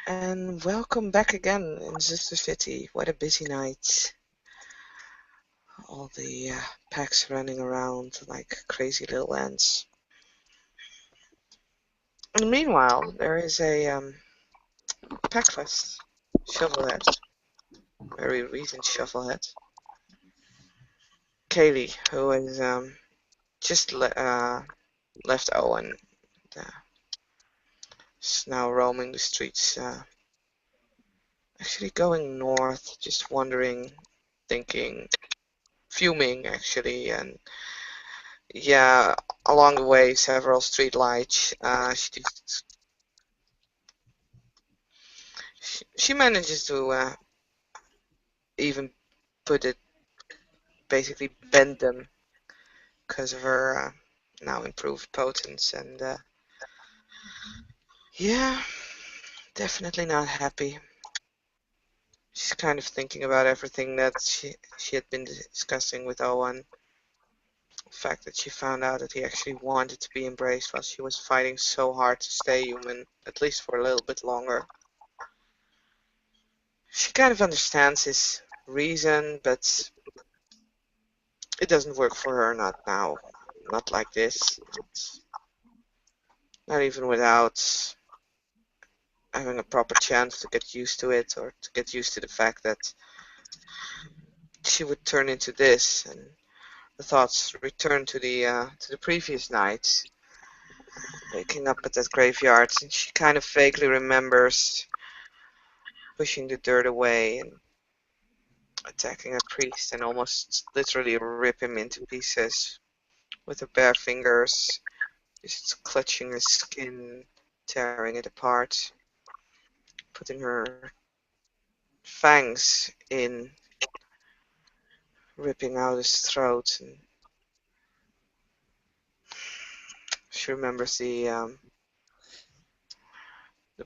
And welcome back again in Zuster City. What a busy night. All the packs running around like crazy little ants. And meanwhile, there is a packless shovelhead, very recent shovelhead, Kaylee, who is just left Owen. Uh, is now roaming the streets, actually going north, just wandering, thinking, fuming actually, and yeah, along the way, several street lights. She manages to even put it, basically bend them because of her now improved potence. And yeah, definitely not happy. She's kind of thinking about everything that she had been discussing with Owen. The fact that she found out that he actually wanted to be embraced while she was fighting so hard to stay human, at least for a little bit longer. She kind of understands his reason, but it doesn't work for her, not now. Not like this. Not even without having a proper chance to get used to it, or to get used to the fact that she would turn into this. And the thoughts return to the previous night, waking up at that graveyard, and she kind of vaguely remembers pushing the dirt away and attacking a priest and almost literally rip him into pieces with her bare fingers, just clutching his skin, tearing it apart, putting her fangs in, ripping out his throat. And she remembers the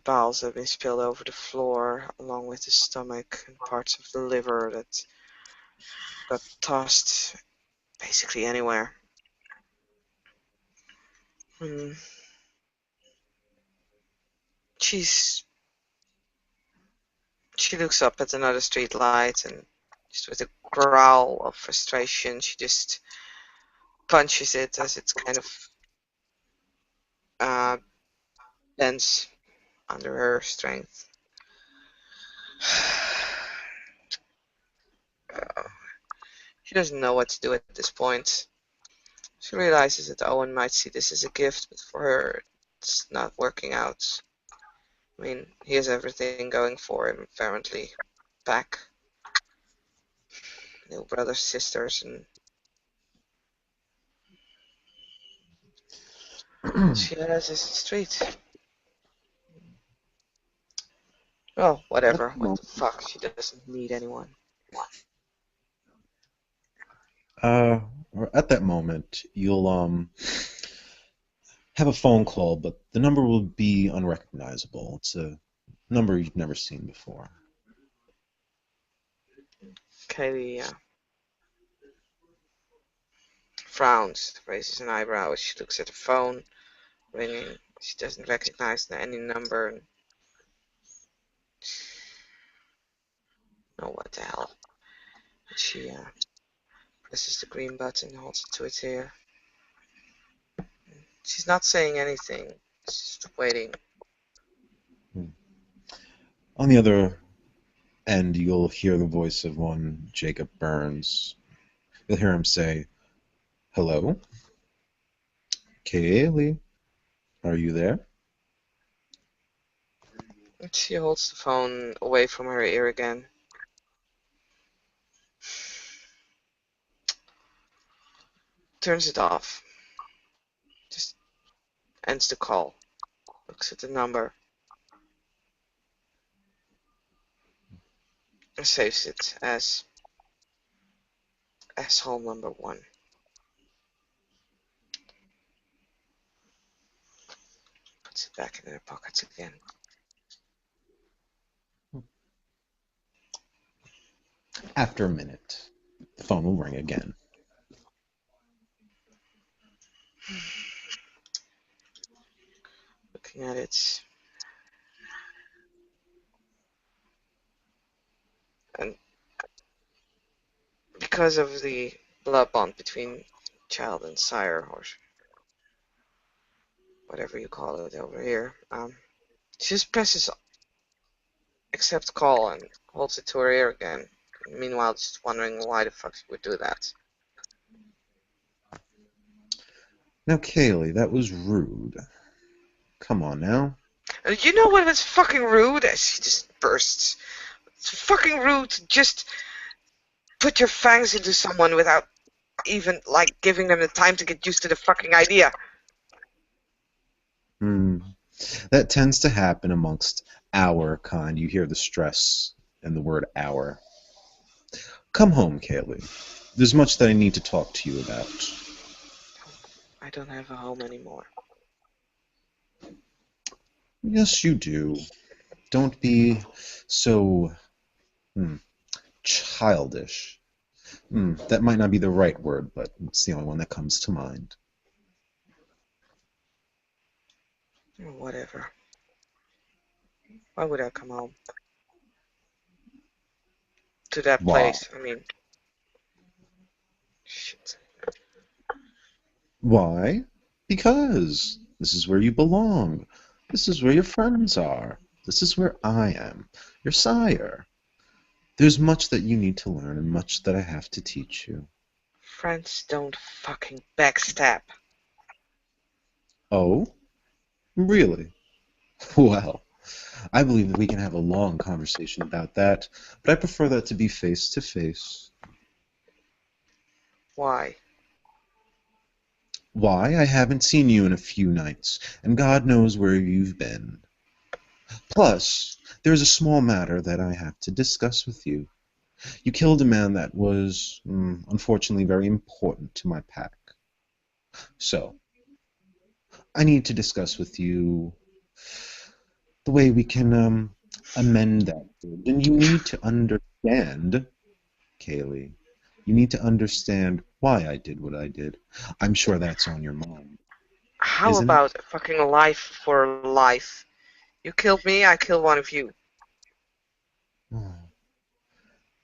bowels that have been spilled over the floor, along with the stomach and parts of the liver that got tossed basically anywhere. And she's she looks up at another street light, and just with a growl of frustration, she just punches it as it's kind of uh, bends under her strength. She doesn't know what to do at this point. She realizes that Owen might see this as a gift, but for her, it's not working out. I mean, he has everything going for him, apparently. Back, new brothers, sisters, and all she has is the street. Well, At whatever. the What moment, the fuck? She doesn't need anyone. uh, or at that moment, you'll have a phone call, but the number will be unrecognizable. It's a number you've never seen before. Kaylee frowns, raises an eyebrow as she looks at the phone ringing. She doesn't recognize any number. And oh, what the hell? She presses the green button, holds it to its ear. She's not saying anything. She's just waiting. Hmm. On the other end, you'll hear the voice of one Jacob Burns. You'll hear him say, "Hello, Kaylee, are you there?" And she holds the phone away from her ear again. Turns it off. Just ends the call. Looks at the number. And saves it as asshole number one. Puts it back in her pockets again. After a minute, the phone will ring again. Looking at it. and because of the blood bond between child and sire, or whatever you call it over here, she just presses accept call and holds it to her ear again. Meanwhile, just wondering why the fuck she would do that. Now, Kaylee, that was rude. Come on now. And you know what was fucking rude? As she just bursts. It's fucking rude to just put your fangs into someone without even, like, giving them the time to get used to the fucking idea. Hmm. That tends to happen amongst our kind. You hear the stress in the word our. Come home, Kaylee. There's much that I need to talk to you about. I don't have a home anymore. Yes, you do. Don't be so childish. That might not be the right word, but it's the only one that comes to mind. Whatever. Why would I come home? To that Why? place. I mean, shit. Why? Because this is where you belong. This is where your friends are. This is where I am, your sire. There's much that you need to learn and much that I have to teach you. Friends don't fucking backstab. Oh? Really? Well, I believe that we can have a long conversation about that, but I prefer that to be face to face. Why? Why? I haven't seen you in a few nights, and God knows where you've been. Plus, there's a small matter that I have to discuss with you. You killed a man that was, unfortunately, very important to my pack. So, I need to discuss with you the way we can amend that. And you need to understand, Kaylee, you need to understand why I did what I did. I'm sure that's on your mind, How isn't it? about a fucking life for life? You killed me, I kill one of you.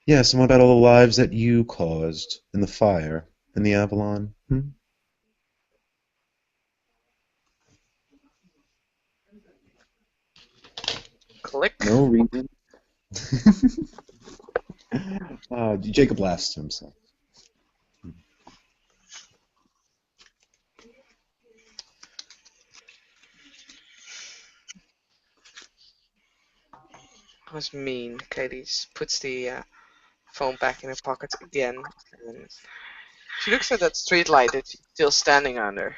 Yes, and what about all the lives that you caused in the fire, in the Avalon? Click. No reason. Jacob laughs to himself. That was mean. Katie just puts the phone back in her pocket again. And she looks at that street light that she's still standing under.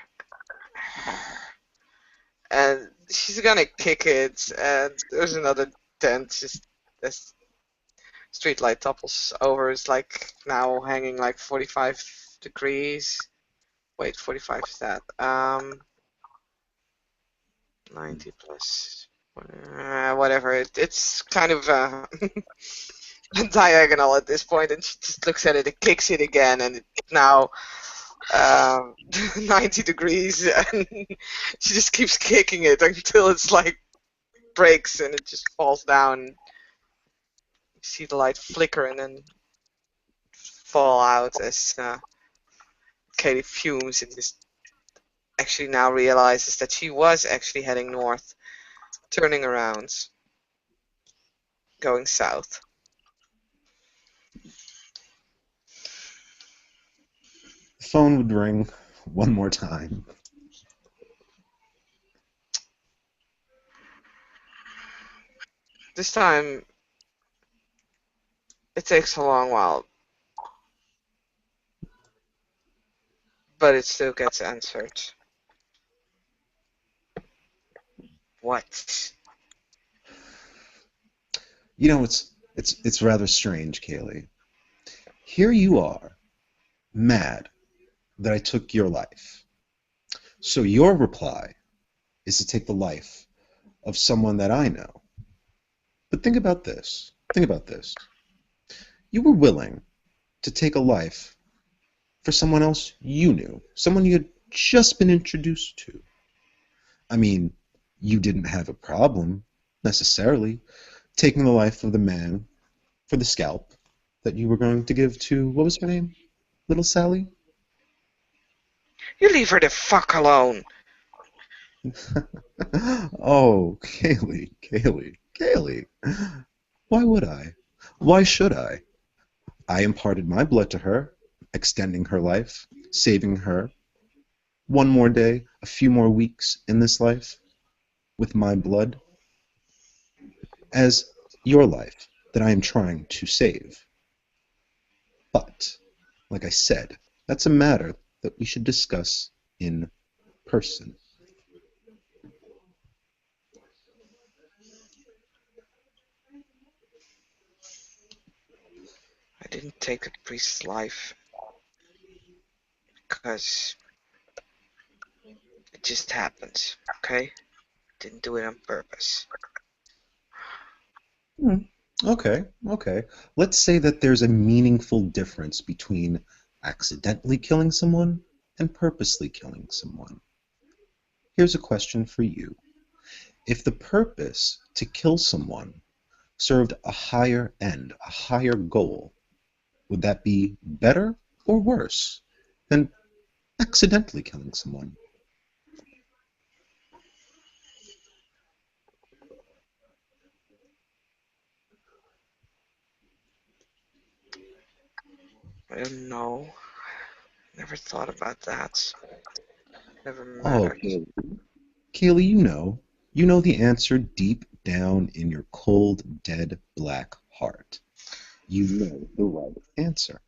And she's gonna kick it, and there's another dent. Just this street light topples over. It's like now hanging like 45 degrees. Wait, 45 is that? 90 plus. Whatever. It's kind of diagonal at this point, and she just looks at it and kicks it again, and it's now um, 90 degrees, and she just keeps kicking it until it's like breaks and it just falls down. You see the light flicker and then fall out as Katie fumes and just actually now realizes that she was actually heading north, turning around, going south. The phone would ring one more time. This time, it takes a long while, but it still gets answered. What? You know, it's rather strange, Kaylee. Here you are, mad that I took your life. So your reply is to take the life of someone that I know. But think about this. Think about this. You were willing to take a life for someone else you knew, someone you had just been introduced to. I mean, you didn't have a problem, necessarily, taking the life of the man for the scalp. that you were going to give to, what was her name? Little Sally? You leave her the fuck alone. Oh, Kaylee. Why would I? Why should I? I imparted my blood to her, extending her life, saving her one more day, a few more weeks in this life with my blood, as your life that I am trying to save. But, like I said, that's a matter that we should discuss in person. I didn't take the priest's life because it just happened, okay? Didn't do it on purpose. Hmm. Okay. Let's say that there's a meaningful difference between accidentally killing someone and purposely killing someone. Here's a question for you. If the purpose to kill someone served a higher end, a higher goal, would that be better or worse than accidentally killing someone? I don't know. Never thought about that. Never Oh, mattered. Kaylee, you know the answer deep down in your cold, dead, black heart. You know the right answer.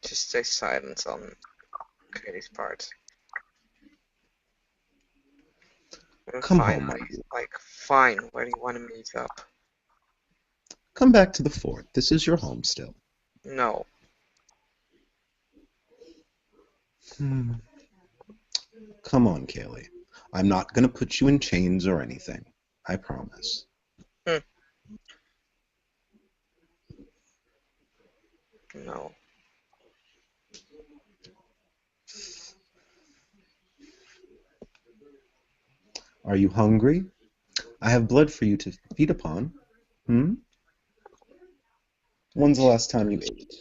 Just stay silent on Katie's part. Come home, my Finally, dear. like, fine, where do you want to meet up? Come back to the fort. This is your home still. No, Hmm. Come on, Kaylee. I'm not gonna put you in chains or anything. I promise. hm, no. Are you hungry? I have blood for you to feed upon. Hmm? When's the last time you ate?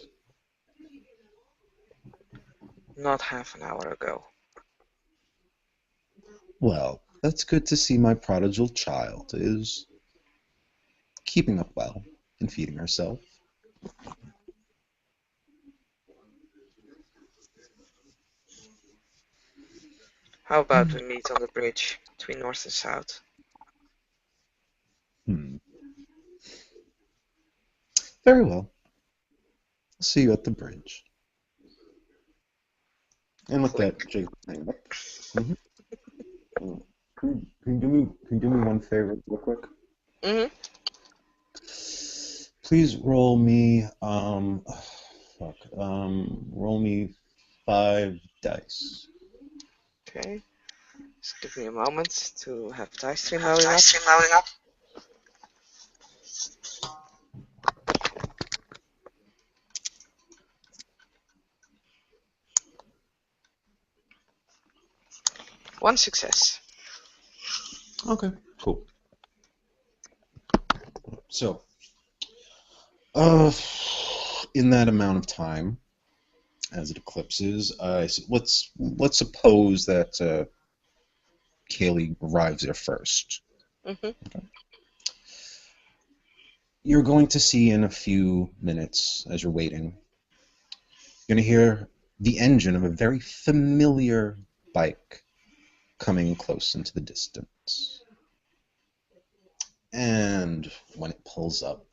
Not half an hour ago. Well, that's good to see my prodigal child is keeping up well and feeding herself. How about we meet on the bridge between north and south? Hmm. Very well. I'll see you at the bridge. And with that, Click. Jake hang up. Mhm. Can you do me one favor real quick? Mm-hmm. Please roll me roll me 5 dice. Okay. Just give me a moment to have dice stream Have loading up. dice stream loading up. One success. Okay, cool. So, uh, in that amount of time, as it eclipses, let's suppose that Kaylee arrives there first. Mm-hmm. Okay. You're going to see in a few minutes as you're waiting. You're going to hear the engine of a very familiar bike coming close into the distance. And when it pulls up,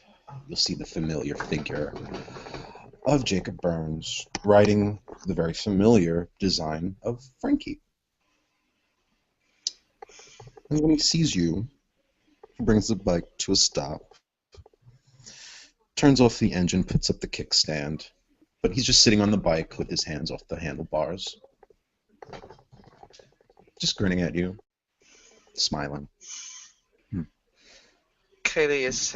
you'll see the familiar figure of Jacob Burns riding the very familiar design of Frankie. And when he sees you, he brings the bike to a stop, turns off the engine, puts up the kickstand, but he's just sitting on the bike with his hands off the handlebars, just grinning at you, smiling. Hmm. Kaylee is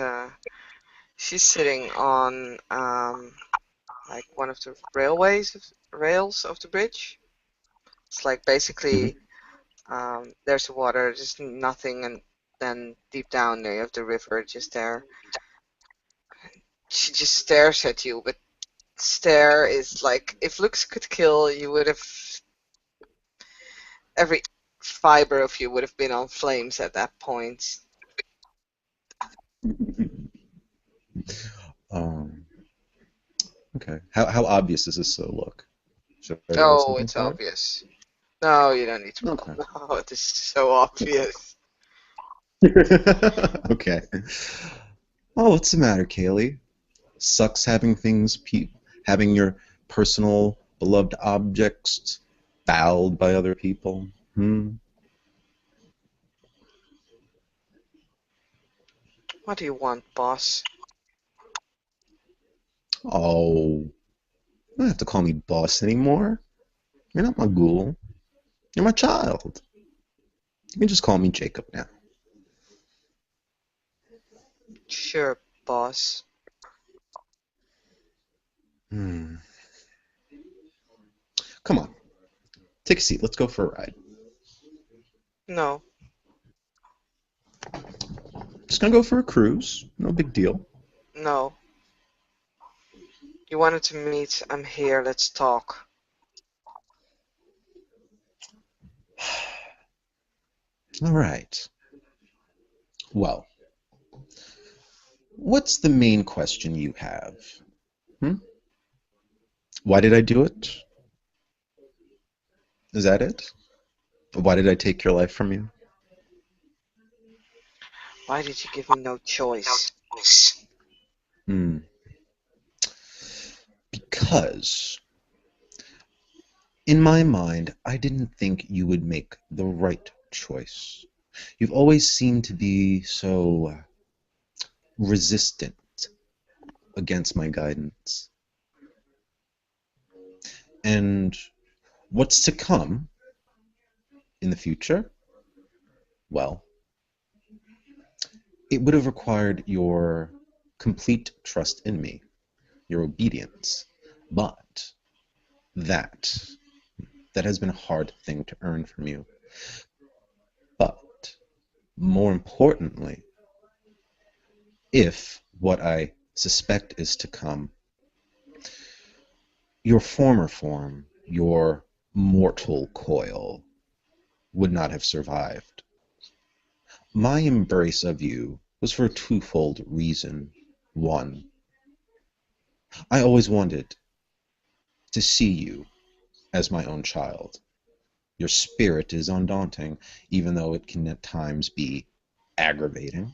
she's sitting on like one of the rails of the bridge. It's like Mhm. basically There's water, just nothing, and then deep down there you have the river just there. She just stares at you, but stare is like if looks could kill, you would have every fiber of you would have been on flames at that point. Um, okay. How obvious does this look? Should I roll Oh, something it's for it? obvious. No, you don't need to roll. Okay. No, it is so obvious. Okay. Oh, what's the matter, Kaylee? Sucks having your personal beloved objects fouled by other people. Hmm. What do you want, boss? Oh, you don't have to call me boss anymore. You're not my ghoul. You're my child. You can just call me Jacob now. Sure, boss. Hmm. Come on, take a seat. Let's go for a ride. No, Just gonna go for a cruise. No big deal. no. You wanted to meet, I'm here, let's talk. All right. Well, what's the main question you have? Hmm? Why did I do it? Is that it? Why did I take your life from you? Why did you give me no choice? Hmm. Because in my mind, I didn't think you would make the right choice. You've always seemed to be so resistant against my guidance. And what's to come in the future? Well, it would have required your complete trust in me, your obedience. But that that has been a hard thing to earn from you. But more importantly, if what I suspect is to come, your former form, your mortal coil, would not have survived. My embrace of you was for a twofold reason. One, I always wanted to see you as my own child. Your spirit is undaunting, even though it can at times be aggravating.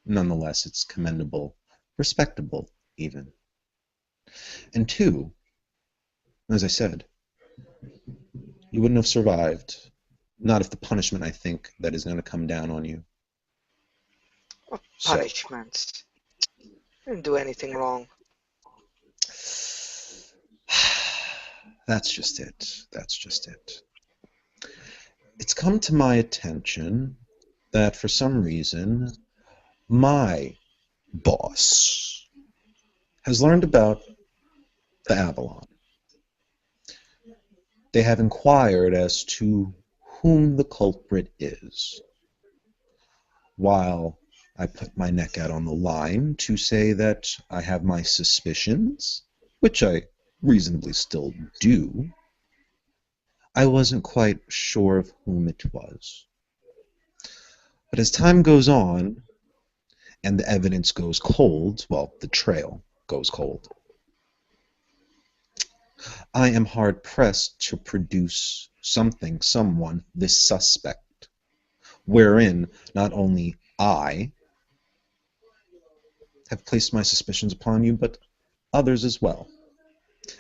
Nonetheless, it's commendable, respectable, even. And two, as I said, you wouldn't have survived, not if the punishment I think that is going to come down on you. What So, punishments? I didn't do anything wrong. that's just it. That's just it. It's come to my attention that for some reason, my boss has learned about the Avalon. They have inquired as to whom the culprit is, while I put my neck out on the line to say that I have my suspicions, which I reasonably still do. I wasn't quite sure of whom it was. But as time goes on and the evidence goes cold, well, the trail goes cold, I am hard pressed to produce someone, this suspect, wherein not only I have placed my suspicions upon you, but others as well,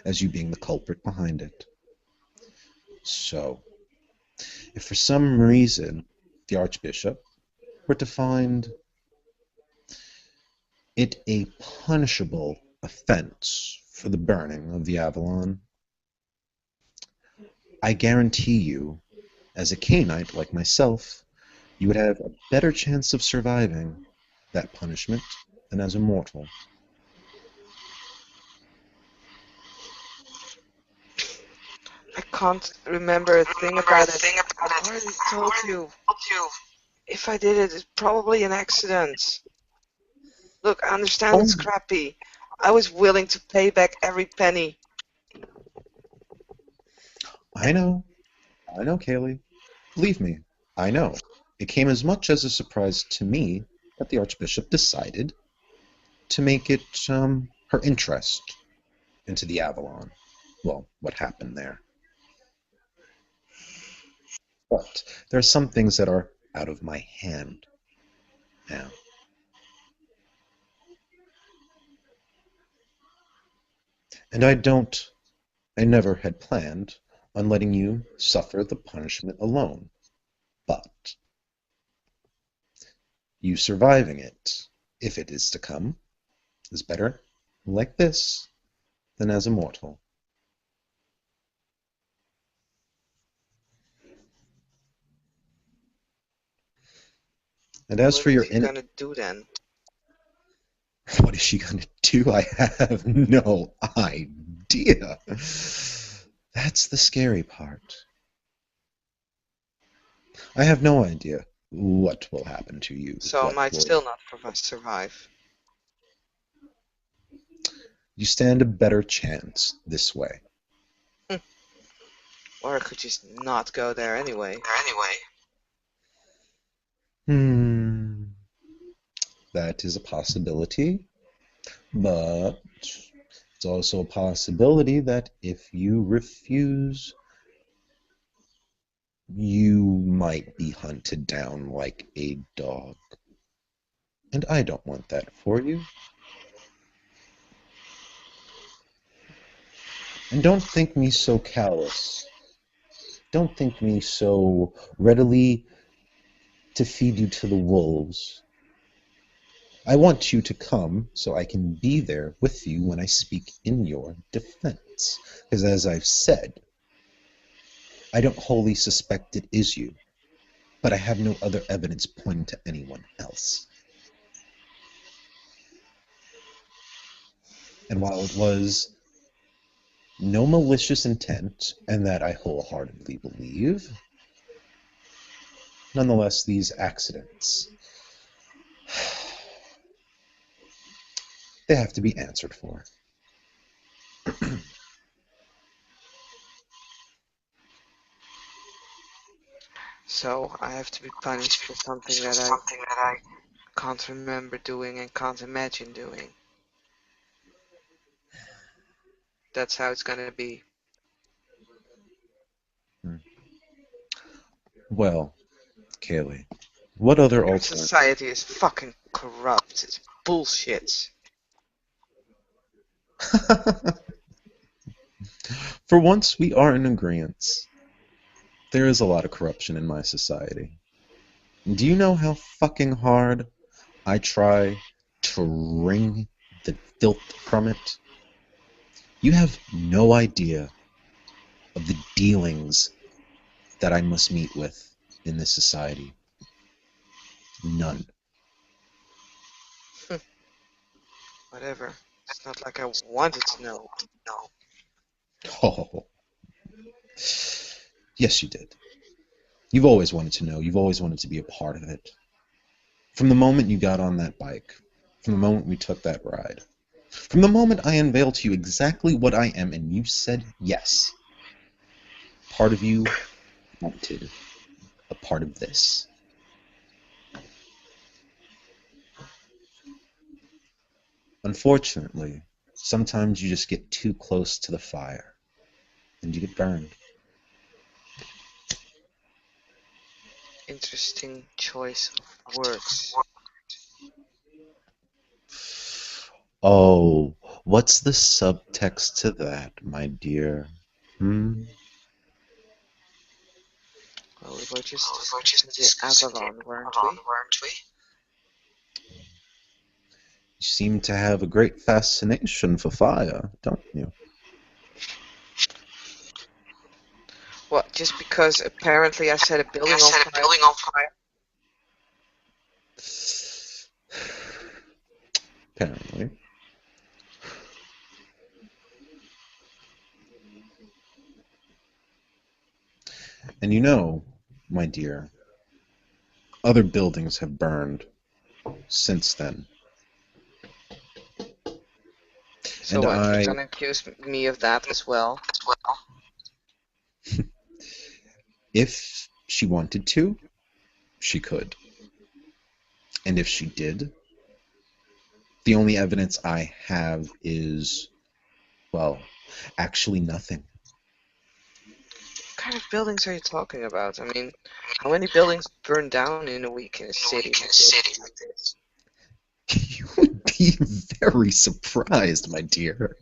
as you being the culprit behind it. So, if for some reason the Archbishop were to find it a punishable offense for the burning of the Avalon, I guarantee you, as a Cainite like myself, you would have a better chance of surviving that punishment than as a mortal. I can't remember a thing about it. I've already told you. If I did it, it's probably an accident. Look, I understand Oh, it's crappy. I was willing to pay back every penny. I know. I know, Kaylee. Believe me, I know. It came as much as a surprise to me that the Archbishop decided to make it her interest into the Avalon. Well, what happened there. But there are some things that are out of my hand now. And I never had planned on letting you suffer the punishment alone. But you surviving it, if it is to come, is better like this than as a mortal. And as What for is your he gonna do then? what is she gonna do? I have no idea. That's the scary part. I have no idea what will happen to you. So I What might will still not survive. you stand a better chance this way? Hm. Or I could just not go there anyway. Hmm, that is a possibility, but it's also a possibility that if you refuse, you might be hunted down like a dog. And I don't want that for you. And don't think me so callous. Don't think me so readily to feed you to the wolves. I want you to come so I can be there with you when I speak in your defense. Because as I've said, I don't wholly suspect it is you, but I have no other evidence pointing to anyone else. And while it was no malicious intent, and that I wholeheartedly believe, nonetheless, these accidents, they have to be answered for. So I have to be punished for something that I can't remember doing and can't imagine doing. That's how it's gonna be. Hmm. Well, Kaylee, what other Your alternative? society is fucking corrupt. It's bullshit. For once, we are in agreement. There is a lot of corruption in my society. Do you know how fucking hard I try to wring the filth from it? You have no idea of the dealings that I must meet with in this society. None. Whatever. It's not like I wanted to know. Oh, yes, you did. You've always wanted to know. You've always wanted to be a part of it. From the moment you got on that bike, from the moment we took that ride, from the moment I unveiled to you exactly what I am and you said yes, part of you wanted a part of this. Unfortunately, sometimes you just get too close to the fire and you get burned. Interesting choice of words. Oh, what's the subtext to that, my dear? Hmm? Well, we were just discussing the Avalon, weren't we? You seem to have a great fascination for fire, don't you? Well, just because apparently I set a building on fire. Apparently. And you know, my dear, other buildings have burned since then. So And what, you're I, gonna accuse me of that as well? if she wanted to, she could. And if she did, the only evidence I have is, well, actually nothing. What kind of buildings are you talking about? I mean, how many buildings burn down in a week in a city like this? You would be very surprised, my dear.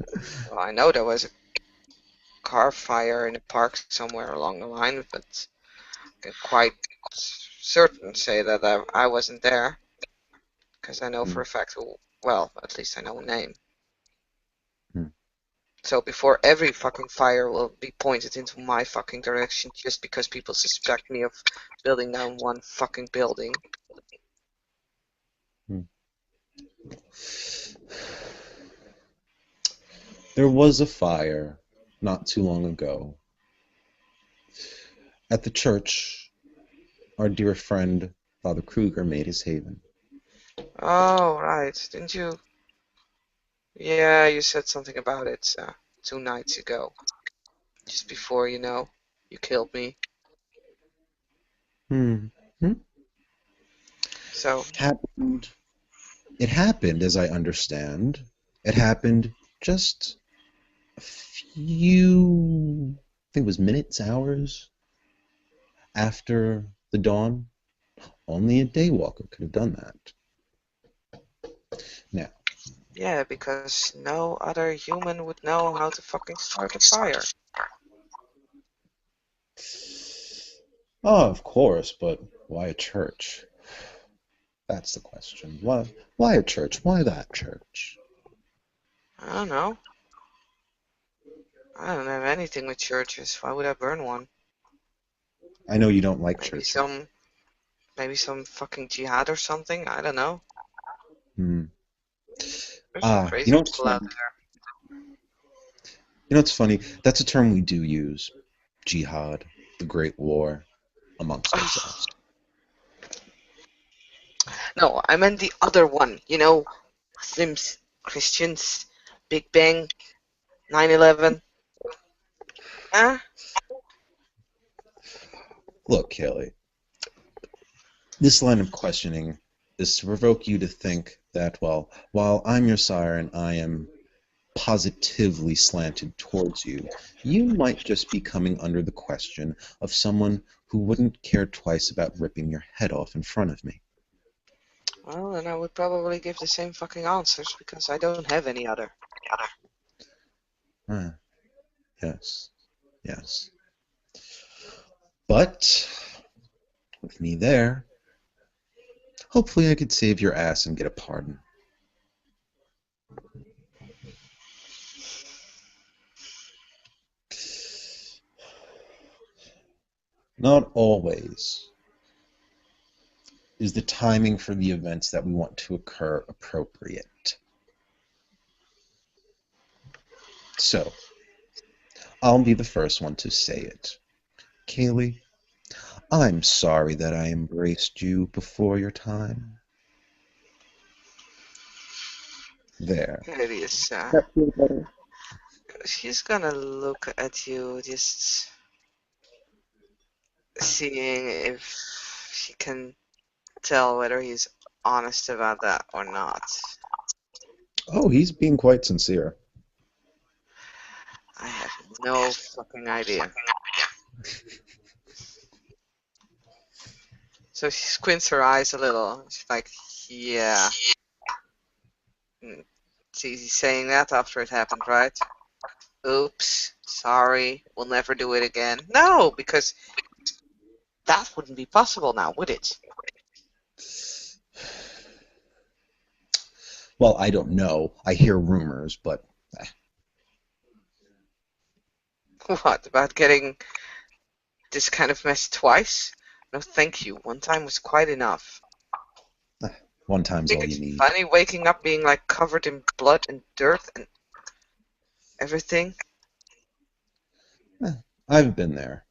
Well, I know there was a car fire in a park somewhere along the line, but I can quite certain say that I wasn't there, because I know Hmm, for a fact who, well, at least I know a name. hmm. So before every fucking fire will be pointed into my fucking direction just because people suspect me of building down one fucking building. Hmm. There was a fire not too long ago at the church our dear friend Father Kruger made his haven. Oh, right. Didn't you? Yeah, you said something about it 2 nights ago. Just before, you killed me. Hmm. Hmm. So, Happened. It happened, as I understand. It happened just a few, I think it was minutes, hours after the dawn. Only a daywalker could have done that. Now, yeah, because no other human would know how to fucking start a fire. oh, of course, but why a church? That's the question. Why a church? Why that church? I don't know. I don't have anything with churches. Why would I burn one? I know you don't like Maybe churches. some, maybe some fucking jihad or something. I don't know. Hmm. There's some You crazy know what's people out funny? You know what's funny? That's a term we do use. Jihad, the Great War, amongst there. ourselves. No, I meant the other one. Muslims, Christians, Big Bang, 9/11. Huh? Look, Kaylee, this line of questioning is to provoke you to think that, well, while I'm your sire and I am positively slanted towards you, you might just be coming under the question of someone who wouldn't care twice about ripping your head off in front of me. Well, then I would probably give the same fucking answers because I don't have any other. Ah, yes, yes. But with me there, hopefully I could save your ass and get a pardon. Not always is the timing for the events that we want to occur appropriate. So, I'll be the first one to say it. Kaylee, I'm sorry that I embraced you before your time. There. It is. That feel better? She's gonna look at you, just seeing if she can tell whether he's honest about that or not. Oh, he's being quite sincere. I have no fucking idea. So she squints her eyes a little. She's like, yeah. Mm, she's saying that after it happened, right? Oops, sorry, we'll never do it again. No, because that wouldn't be possible now, would it? Well, I don't know. I hear rumors, but What, about getting this kind of mess twice? No, thank you. One time was quite enough. eh, one You time's think all you it's need. funny waking up being like covered in blood and dirt and everything? Eh, I've been there.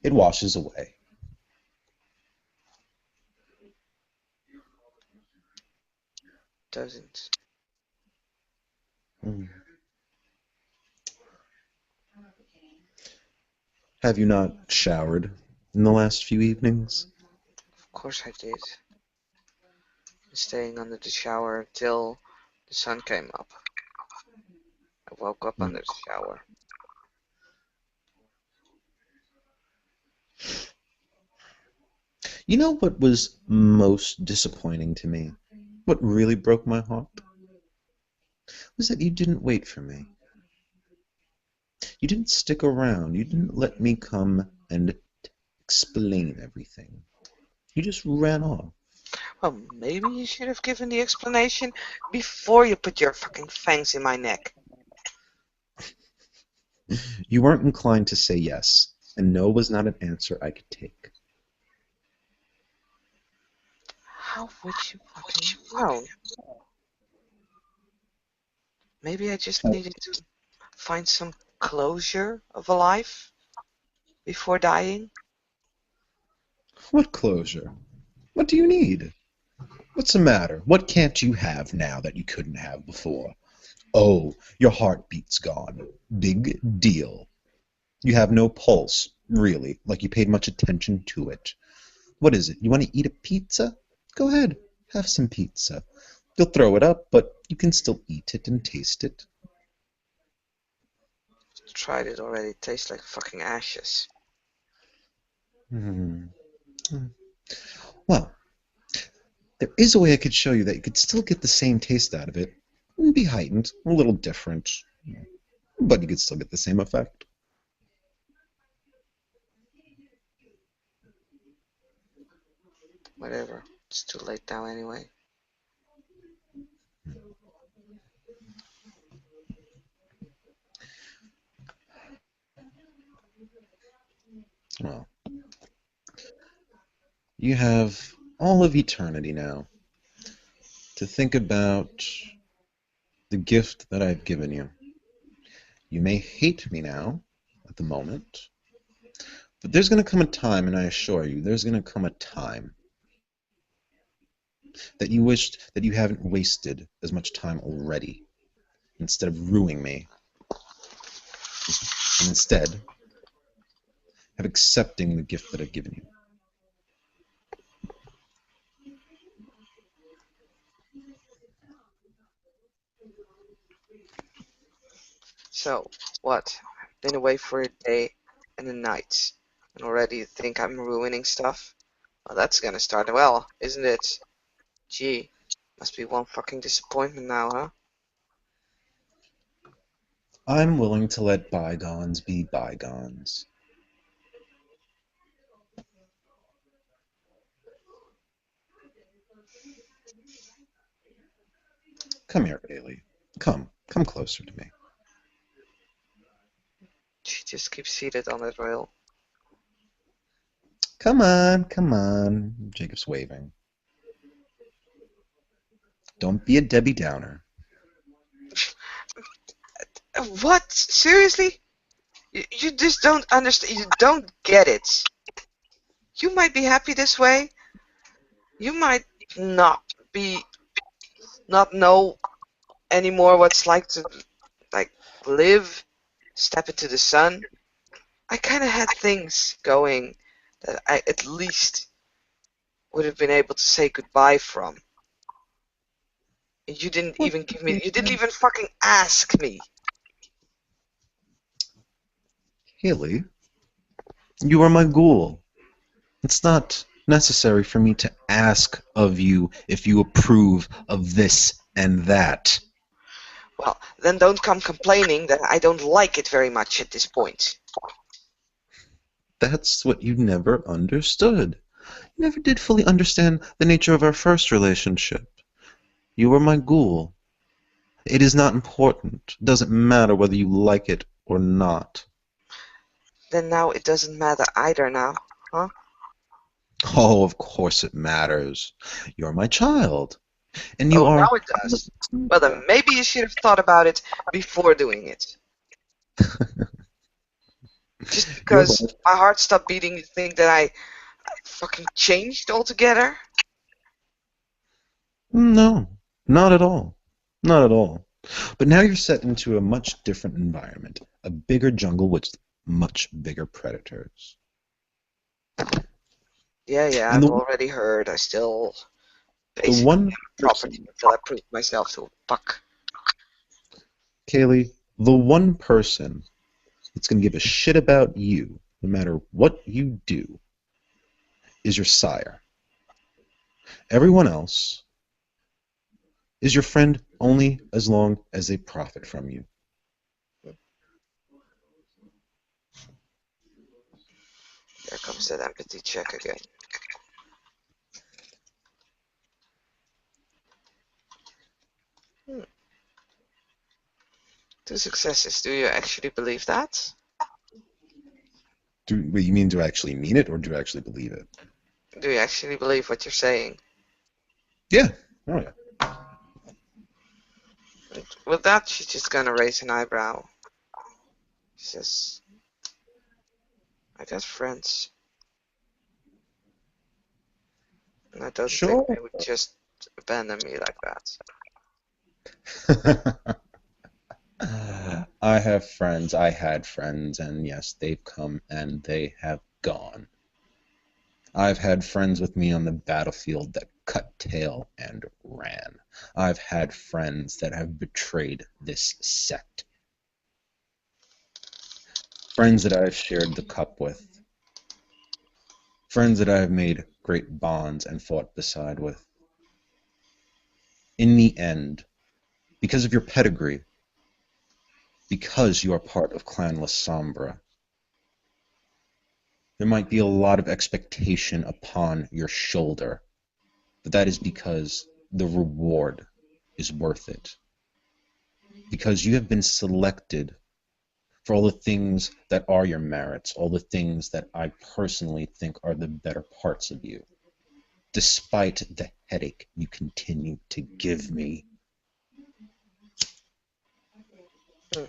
It washes away. Doesn't. Mm. Have you not showered in the last few evenings? Of course I did. Staying under the shower until the sun came up. I woke up Mm. under the shower. You know what was most disappointing to me? What really broke my heart? Was that you didn't wait for me. You didn't stick around. You didn't let me come and explain everything. You just ran off. Well, maybe you should have given the explanation before you put your fucking fangs in my neck. You weren't inclined to say yes, and no was not an answer I could take. How would you fucking have known? Maybe I just needed to find some closure of a life before dying. What closure? What do you need? What's the matter? What can't you have now that you couldn't have before? Oh, your heartbeat's gone. Big deal. You have no pulse, really, like you paid much attention to it. What is it? You want to eat a pizza? Go ahead, have some pizza. You'll throw it up, but you can still eat it and taste it. Tried it already. It tastes like fucking ashes. Hmm. Well, there is a way I could show you that you could still get the same taste out of it. It would be heightened, a little different, but you could still get the same effect. Whatever. It's too late now anyway. Well, you have all of eternity now to think about the gift that I've given you. You may hate me now, at the moment, but there's going to come a time, and I assure you, there's going to come a time that you wished that you haven't wasted as much time already, instead of ruining me, and instead of accepting the gift that I've given you. So, what? Been away for a day and a night, and already you think I'm ruining stuff? Well, that's gonna start well, isn't it? Gee, must be one fucking disappointment now, huh? I'm willing to let bygones be bygones. Come here, Kaylee. Come closer to me. She just keeps seated on that rail. Come on. Jacob's waving. Don't be a Debbie Downer. What? Seriously? You just don't understand. You don't get it. You might be happy this way. You might not be, not know anymore what's like to, like, live, step into the sun. I kind of had things going that I at least would have been able to say goodbye from. And you didn't What even give me, thing? you didn't even fucking ask me. Kaylee, you are my ghoul. It's not necessary for me to ask of you if you approve of this and that. Well, then don't come complaining that I don't like it very much at this point. That's what you never understood. You never did fully understand the nature of our first relationship. You were my ghoul. It is not important. It doesn't matter whether you like it or not. Then now it doesn't matter either now, huh? Oh, of course it matters. You're my child, and you Oh, are. now it does. Well, then maybe you should have thought about it before doing it. Just Your because life? my heart stopped beating, you think that I fucking changed altogether? No, not at all. Not at all. But now you're set into a much different environment, a bigger jungle with much bigger predators. Yeah, yeah, And I've already heard. I still the basically one am a property person, until I prove myself to a buck. Kaylee, the one person that's going to give a shit about you, no matter what you do, is your sire. Everyone else is your friend only as long as they profit from you. There comes that empathy check again. Hmm. Two successes. Do you actually believe that? Wait, you mean do I actually mean it or do I actually believe it? Do you actually believe what you're saying? Yeah. Oh, yeah. And with that, she's just gonna raise an eyebrow. She says, I got friends, and I don't think Sure. they would just abandon me like that. I have friends, I had friends, and yes, they've come and they have gone. I've had friends with me on the battlefield that cut tail and ran. I've had friends that have betrayed this sect. Friends that I've shared the cup with. Friends that I have made great bonds and fought beside with. In the end, because of your pedigree, because you are part of Clan La Sombra, there might be a lot of expectation upon your shoulder, but that is because the reward is worth it. Because you have been selected for all the things that are your merits, all the things that I personally think are the better parts of you, despite the headache you continue to give me. Hmm.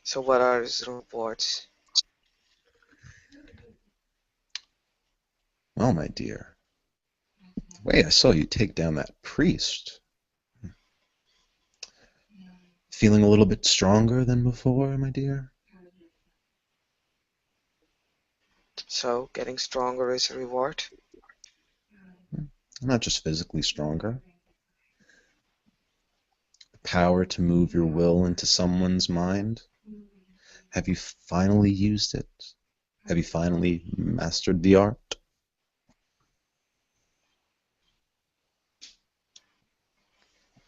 So what are his rewards? Well, my dear, the way I saw you take down that priest, feeling a little bit stronger than before, my dear? So getting stronger is a reward? Not just physically stronger. The power to move your will into someone's mind. Have you finally used it? Have you finally mastered the art?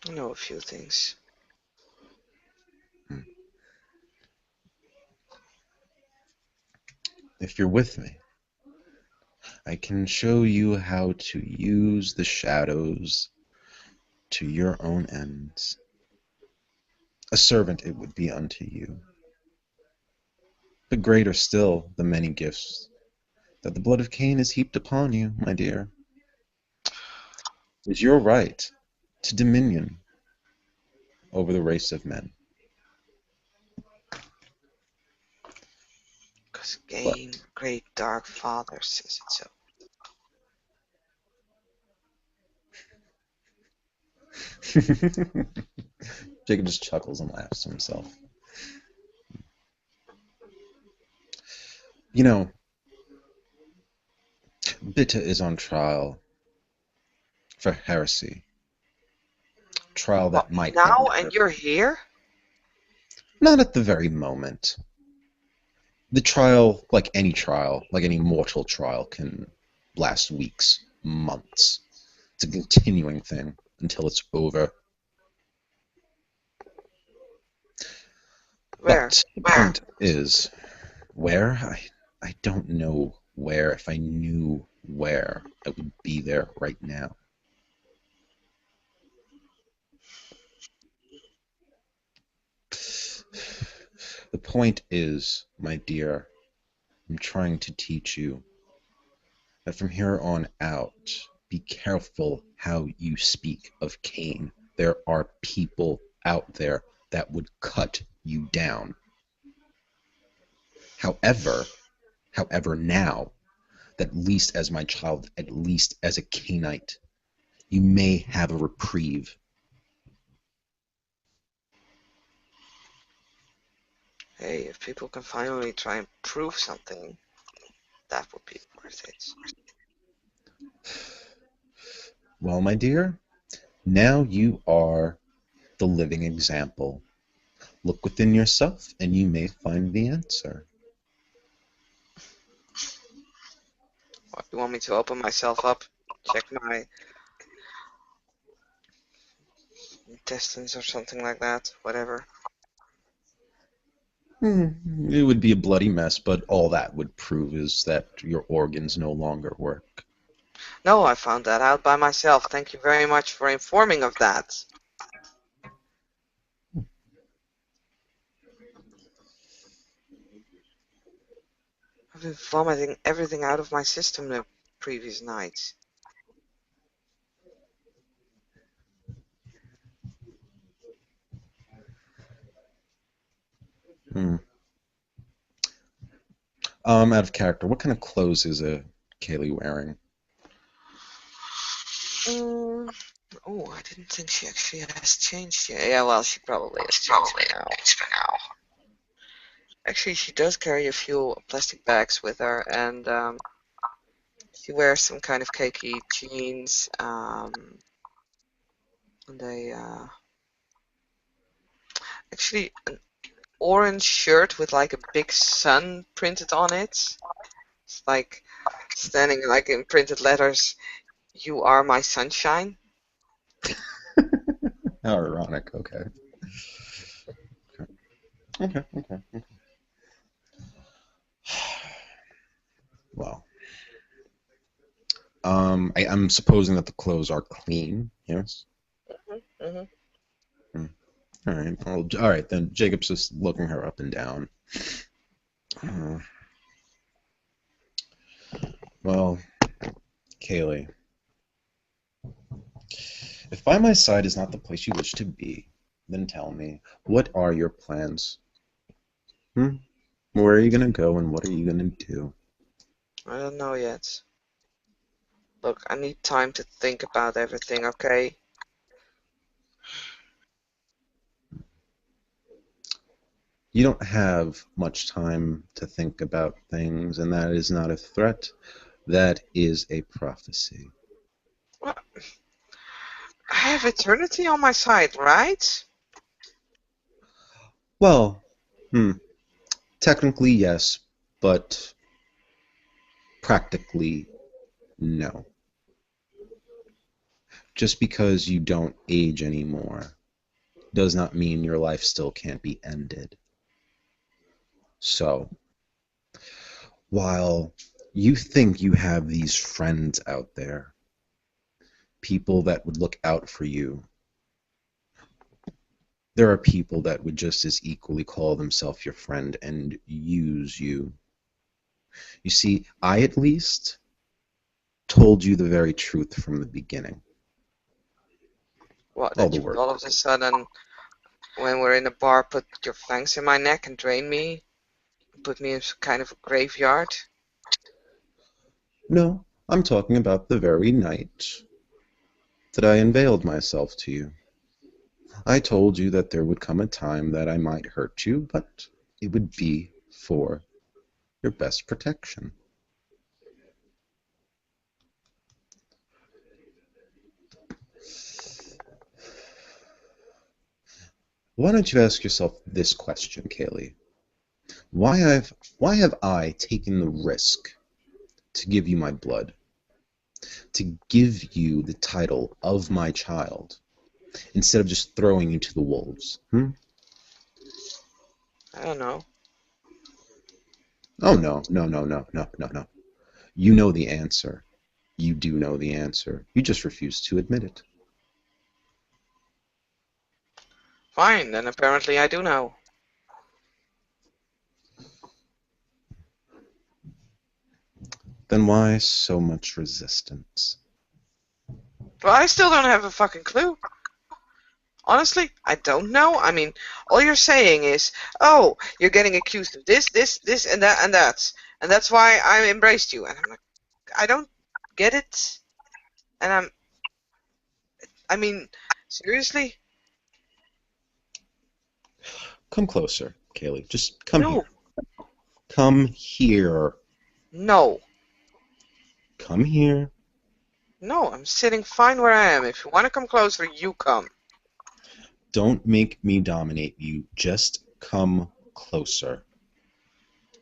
I know a few things. If you're with me, I can show you how to use the shadows to your own ends. A servant it would be unto you. But greater still the many gifts that the blood of Cain has heaped upon you, my dear. It is your right to dominion over the race of men. Because But Gain, great dark father, says it so. Jacob just chuckles and laughs to himself. You know, Bitta is on trial for heresy. Trial What, that might now end and her. you're here? Not at the very moment. The trial, like any trial, like any mortal trial, can last weeks, months. It's a continuing thing until it's over. Where? But the point is, where? I don't know where. If I knew where, I would be there right now. The point is, my dear, I'm trying to teach you that from here on out, be careful how you speak of Cain. There are people out there that would cut you down. However, now, at least as my child, at least as a Cainite, you may have a reprieve. Hey, if people can finally try and prove something, that would be worth it. Well, my dear, now you are the living example. Look within yourself and you may find the answer. What, you want me to open myself up? Check my intestines or something like that? Whatever. It would be a bloody mess, but all that would prove is that your organs no longer work. No, I found that out by myself. Thank you very much for informing of that. I've been vomiting everything out of my system the previous nights. Hmm. Out of character, what kind of clothes is Kaylee wearing? Mm, oh, I didn't think she actually has changed yet. Yeah, well, she probably has changed by now. Actually, she does carry a few plastic bags with her, and she wears some kind of khaki jeans, and actually an orange shirt with like a big sun printed on it. It's like standing like in printed letters, "You are my sunshine." How ironic. Okay. Okay. Well, I'm supposing that the clothes are clean. Yes. Hmm. Hmm. All right. Well, all right. Then Jacob's just looking her up and down. Uh, well, Kaylee, if by my side is not the place you wish to be, then tell me, what are your plans? Hmm? Where are you gonna go and what are you gonna do? I don't know yet. Look, I need time to think about everything, okay? You don't have much time to think about things, and that is not a threat. That is a prophecy. Well, I have eternity on my side, right? Well, hmm, technically yes, but practically no. Just because you don't age anymore does not mean your life still can't be ended. So, while you think you have these friends out there, people that would look out for you, there are people that would just as equally call themselves your friend and use you. You see, I at least told you the very truth from the beginning. What, All that the you would all of work. a sudden, when we're in a bar, put your fangs in my neck and drain me? Put me in some kind of a graveyard? No, I'm talking about the very night that I unveiled myself to you. I told you that there would come a time that I might hurt you, but it would be for your best protection. Why don't you ask yourself this question, Kaylee? Why have I taken the risk to give you my blood, to give you the title of my child, instead of just throwing you to the wolves? Hmm? I don't know. Oh no. You know the answer. You do know the answer. You just refuse to admit it. Fine, then apparently I do know. Then why so much resistance? But I still don't have a fucking clue. Honestly, I don't know. I mean, all you're saying is, "Oh, you're getting accused of this, this, and that, and that's why I embraced you." And I'm like, I don't get it. And I mean, seriously? Come closer, Kaylee. Just come No, here. Come here. no, Come here. no. I'm sitting fine where I am. If you want to come closer, you come. Don't make me dominate you. Just come closer.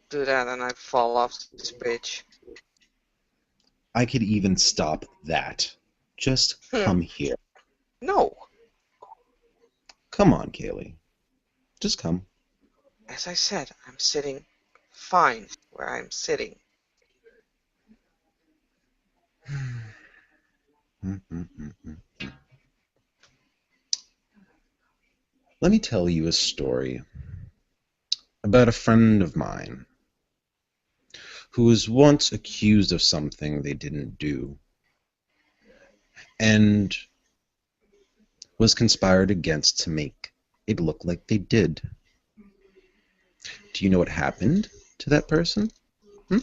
Do that, and I fall off this bridge. I could even stop that. Just Hmm. come here. No. Come on, Kaylee. Just come. As I said, I'm sitting fine where I'm sitting. Let me tell you a story about a friend of mine who was once accused of something they didn't do and was conspired against to make it look like they did. Do you know what happened to that person? Hmm?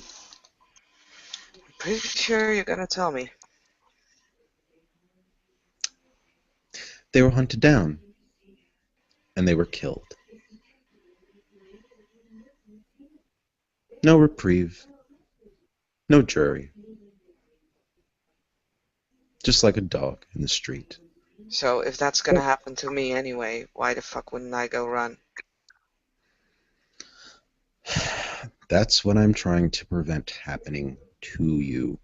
I'm pretty sure you're gonna tell me. They were hunted down and they were killed. No reprieve, no jury, just like a dog in the street. So if that's gonna happen to me anyway, why the fuck wouldn't I go run? That's what I'm trying to prevent happening to you.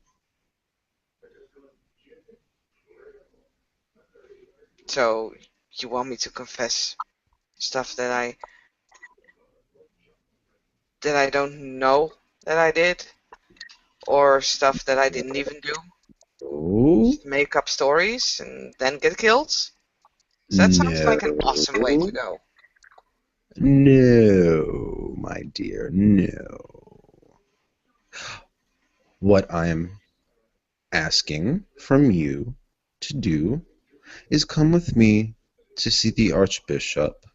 So you want me to confess stuff that I don't know that I did, or stuff that I didn't even do? Oh, Just make up stories and then get killed? 'Cause that sounds no. like an awesome way to go. No, my dear, no. What I'm asking from you to do is come with me to see the Archbishop.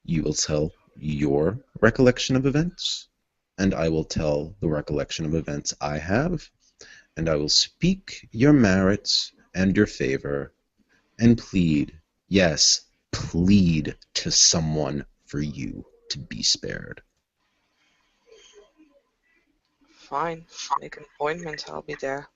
You will tell your recollection of events, and I will tell the recollection of events I have, and I will speak your merits and your favor, and plead, yes, plead to someone for you to be spared. Fine, make an appointment, I'll be there.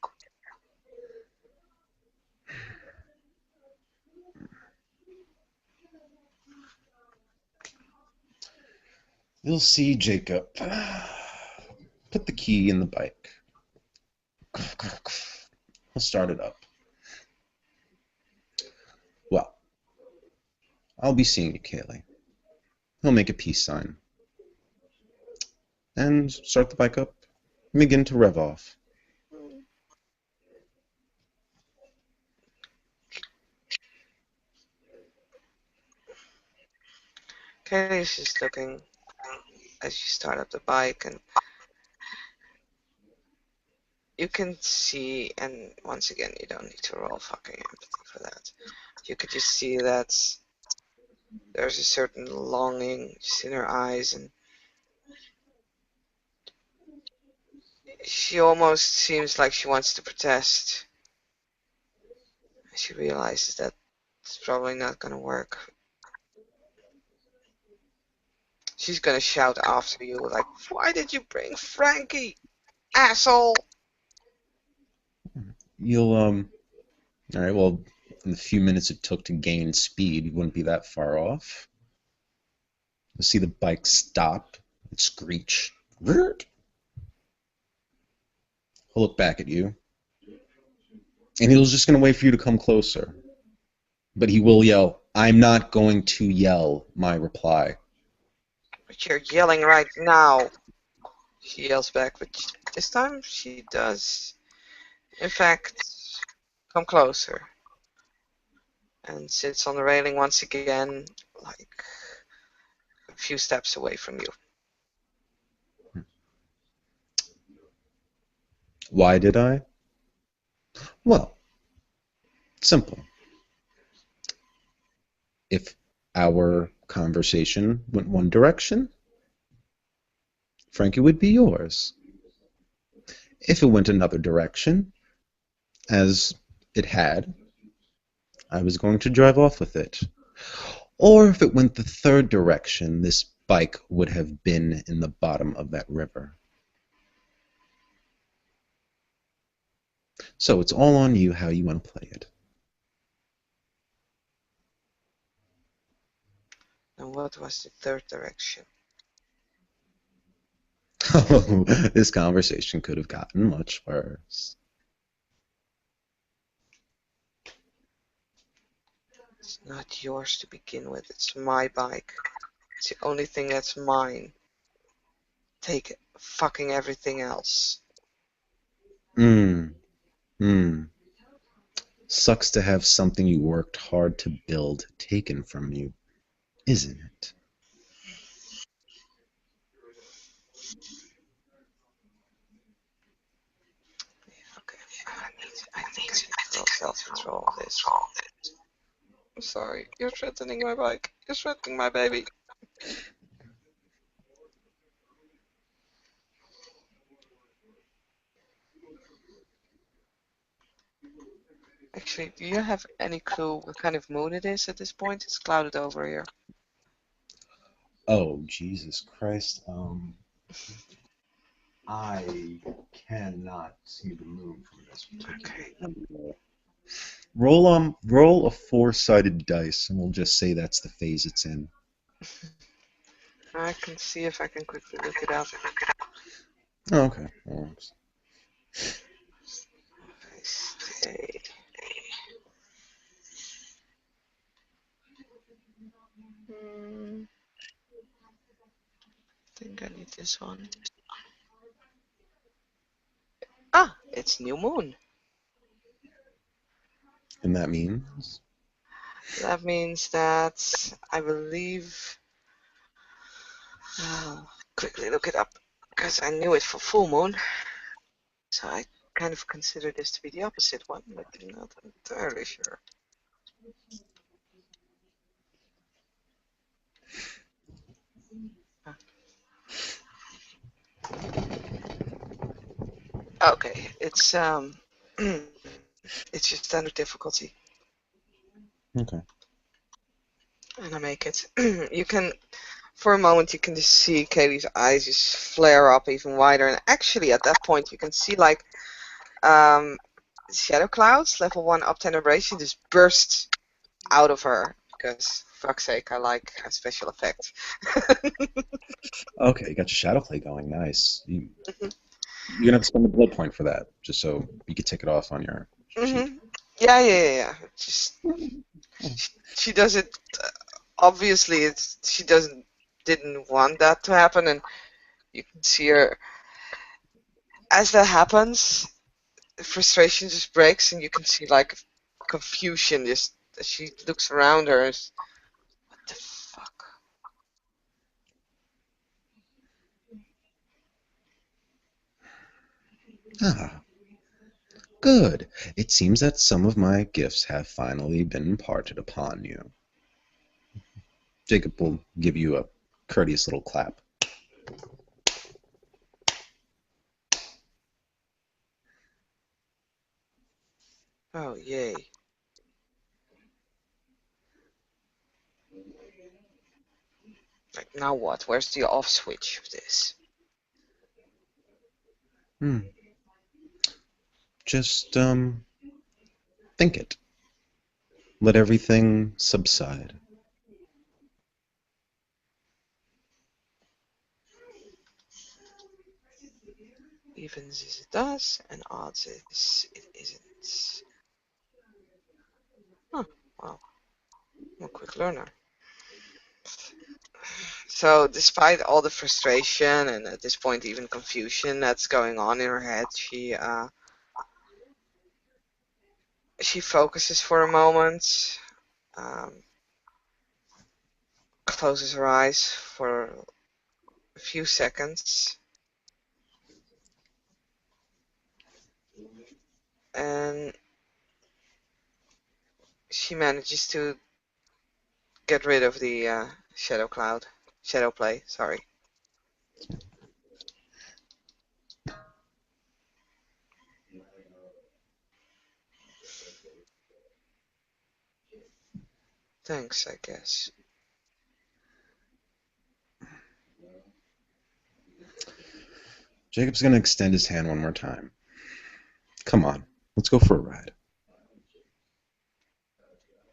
You'll see, Jacob. Put the key in the bike. He'll start it up. Well, I'll be seeing you, Kaylee. He'll make a peace sign and start the bike up and begin to rev off. Kaylee's just looking as you start up the bike, and you can see, and once again, you don't need to roll fucking empathy for that. You could just see that there's a certain longing just in her eyes, and she almost seems like she wants to protest. She realizes that it's probably not gonna work. She's gonna shout after you like, "Why did you bring Frankie, asshole?" You'll, alright, well, in the few minutes it took to gain speed, you wouldn't be that far off. You'll see the bike stop and screech. He'll look back at you, and he's just going to wait for you to come closer. But he will yell, I'm not going to yell my reply. But you're yelling right now. She yells back, but this time she does, in fact, come closer and sits on the railing once again, like a few steps away from you. Why did I? Well, simple. If our conversation went one direction, Frankie would be yours. If it went another direction, as it had, I was going to drive off with it. Or if it went the third direction, this bike would have been in the bottom of that river. So it's all on you how you want to play it. And what was the third direction? Oh, this conversation could have gotten much worse. It's not yours to begin with. It's my bike. It's the only thing that's mine. Take fucking everything else. Hmm. Hmm. Sucks to have something you worked hard to build taken from you, isn't it? Okay, I think I need a little self-control on this. I'm sorry, you're threatening my bike. You're threatening my baby. Actually, do you have any clue what kind of moon it is at this point? It's clouded over here. Oh, Jesus Christ. I cannot see the moon from this particular Okay, angle. Roll a four-sided dice, and we'll just say that's the phase it's in. I can see if I can quickly look it up. Oh, okay. That works. Stay. I think I need this one. Ah, it's new moon. And that means? That means that I believe. I'll quickly look it up because I knew it for full moon. So I kind of consider this to be the opposite one, but I'm not entirely sure. Ah, okay, it's just standard difficulty, Okay. and I make it. You can, for a moment, you can just see Kaylee's eyes just flare up even wider, and actually at that point you can see like um, shadow clouds, level 1 up 10 abrasion, just burst out of her because fuck's sake, I like special effects. Okay, you got your shadow play going. Nice. You're gonna have to spend a blood point for that, just so you can tick it off on your sheet. Mhm. Yeah. Just she does it. Obviously, she didn't want that to happen, and you can see her as that happens. Frustration just breaks, and you can see like confusion. Just as she looks around her, what the fuck? Ah, good. It seems that some of my gifts have finally been imparted upon you. Jacob will give you a courteous little clap. Oh yay! Like now what? Where's the off switch of this? Hmm. Just think it. Let everything subside. Evens is it does, and odds is it isn't. Huh. Wow. I'm a quick learner. So despite all the frustration and at this point even confusion that's going on in her head, she focuses for a moment, um, closes her eyes for a few seconds, and she manages to get rid of the shadow play. Sorry. Thanks, I guess. Jacob's gonna extend his hand one more time. Come on, let's go for a ride.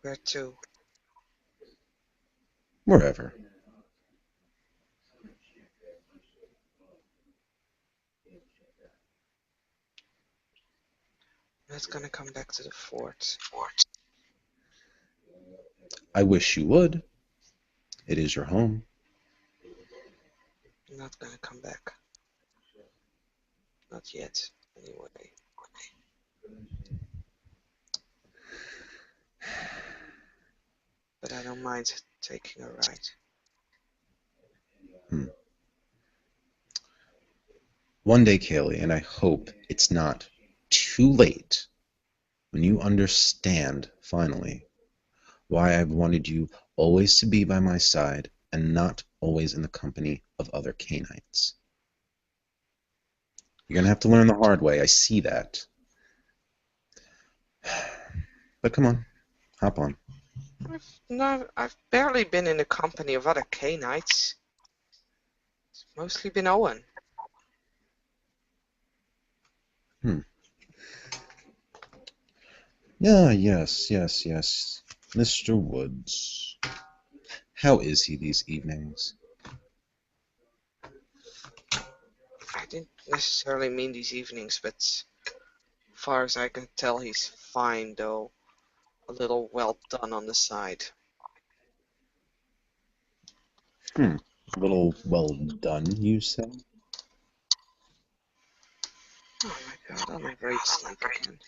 Where to? Wherever. I'm not gonna come back to the fort. I wish you would. It is your home. I'm not gonna come back. Not yet, anyway. But I don't mind taking a ride. Hmm. One day, Kaylee, and I hope it's not too late when you understand, finally, why I've wanted you always to be by my side and not always in the company of other canines. You're going to have to learn the hard way. I see that. But come on, hop on. I've barely been in the company of other K-Knights. It's mostly been Owen. Hmm. Yeah, yes. Mr. Woods. How is he these evenings? I didn't necessarily mean these evenings, but as far as I can tell, he's fine, though a little well done on the side. A little well done, you say? Oh my god, on a great snake again.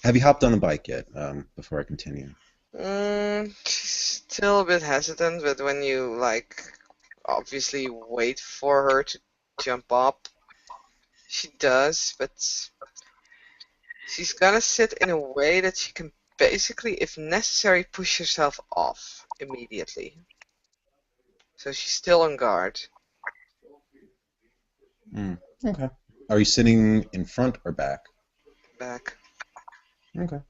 Have you hopped on the bike yet? Before I continue. She's still a bit hesitant, but when you, like, obviously wait for her to jump up, she does, but she's gonna sit in a way that she can basically, if necessary, push herself off immediately. So she's still on guard. Okay. Are you sitting in front or back? Back. Okay.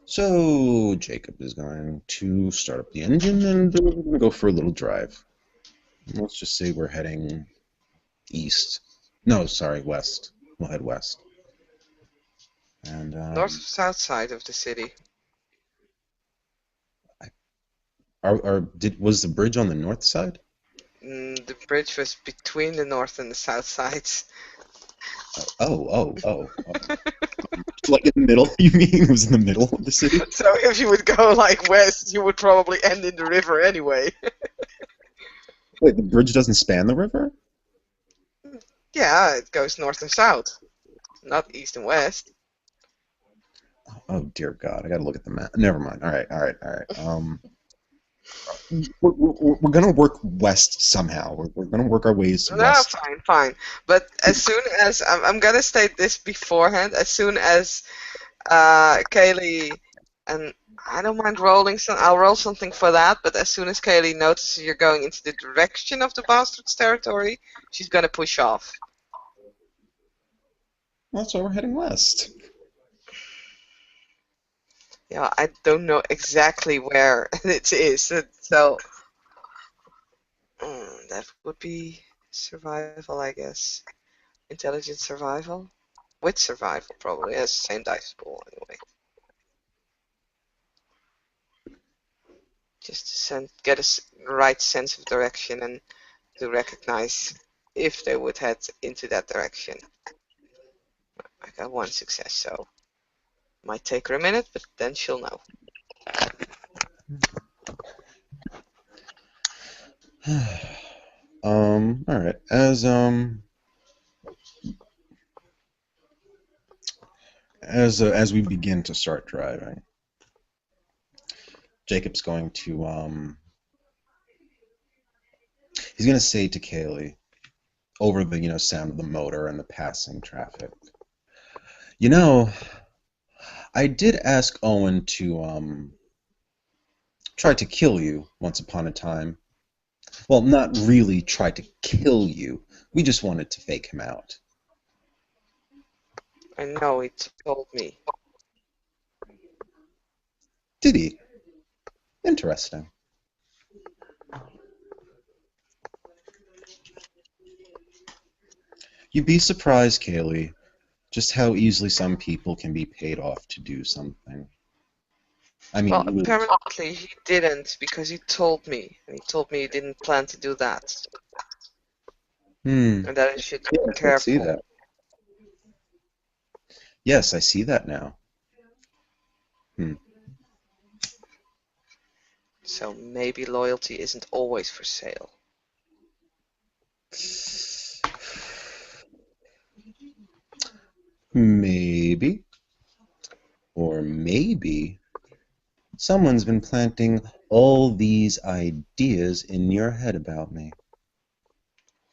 So Jacob is going to start up the engine and we're going to go for a little drive. Let's just say we're heading east. No, sorry, west. We'll head west. And North or south side of the city. was the bridge on the north side? The bridge was between the north and the south sides. Oh. Like in the middle? You mean it was in the middle of the city? So if you would go like west, you would probably end in the river anyway. Wait, the bridge doesn't span the river? Yeah, it goes north and south, not east and west. Oh dear God, I gotta look at the map. Never mind. All right. We're gonna work west somehow. We're gonna work our ways No, west. fine. But as soon as I'm gonna state this beforehand, as soon as Kaylee, and I don't mind rolling some, I'll roll something for that. But as soon as Kaylee notices you're going into the direction of the bastard's territory, she's gonna push off. That's why we're heading west. Yeah, I don't know exactly where it is, so that would be survival, I guess. Intelligent survival? With survival, probably. It's the same dice pool, anyway. Just to get a right sense of direction and to recognize if they would head into that direction. I got one success, so might take her a minute, but then she'll know. All right. As we begin to start driving, Jacob's going to he's going to say to Kaylee, over the, sound of the motor and the passing traffic. You know, I did ask Owen to try to kill you once upon a time. Well, not really try to kill you. We just wanted to fake him out. I know he told me. Did he? Interesting. You'd be surprised, Kaylee, just how easily some people can be paid off to do something. I mean, Well, he was. apparently he didn't because he told me. And he told me he didn't plan to do that. Hmm. And that I should be Yes, I see careful. that. Yes, I see that now. Hmm. So maybe loyalty isn't always for sale. Maybe, or maybe, someone's been planting all these ideas in your head about me.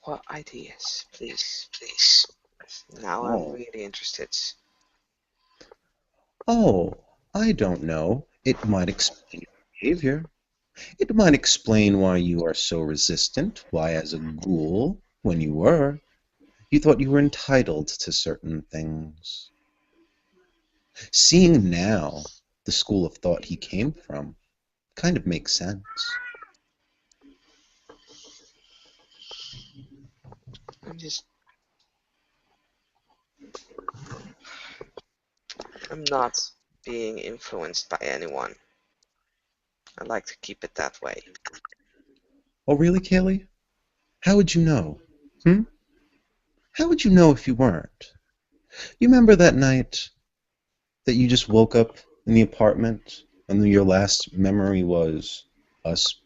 What ideas? Please, please. Now I'm Oh. really interested. Oh, I don't know. It might explain your behavior. It might explain why you are so resistant, why as a ghoul, when you were, you thought you were entitled to certain things. Seeing now the school of thought he came from kind of makes sense. I'm just. I'm not being influenced by anyone. I like to keep it that way. Oh, really, Kaylee? How would you know? Hmm? How would you know if you weren't? You remember that night that you just woke up in the apartment and your last memory was us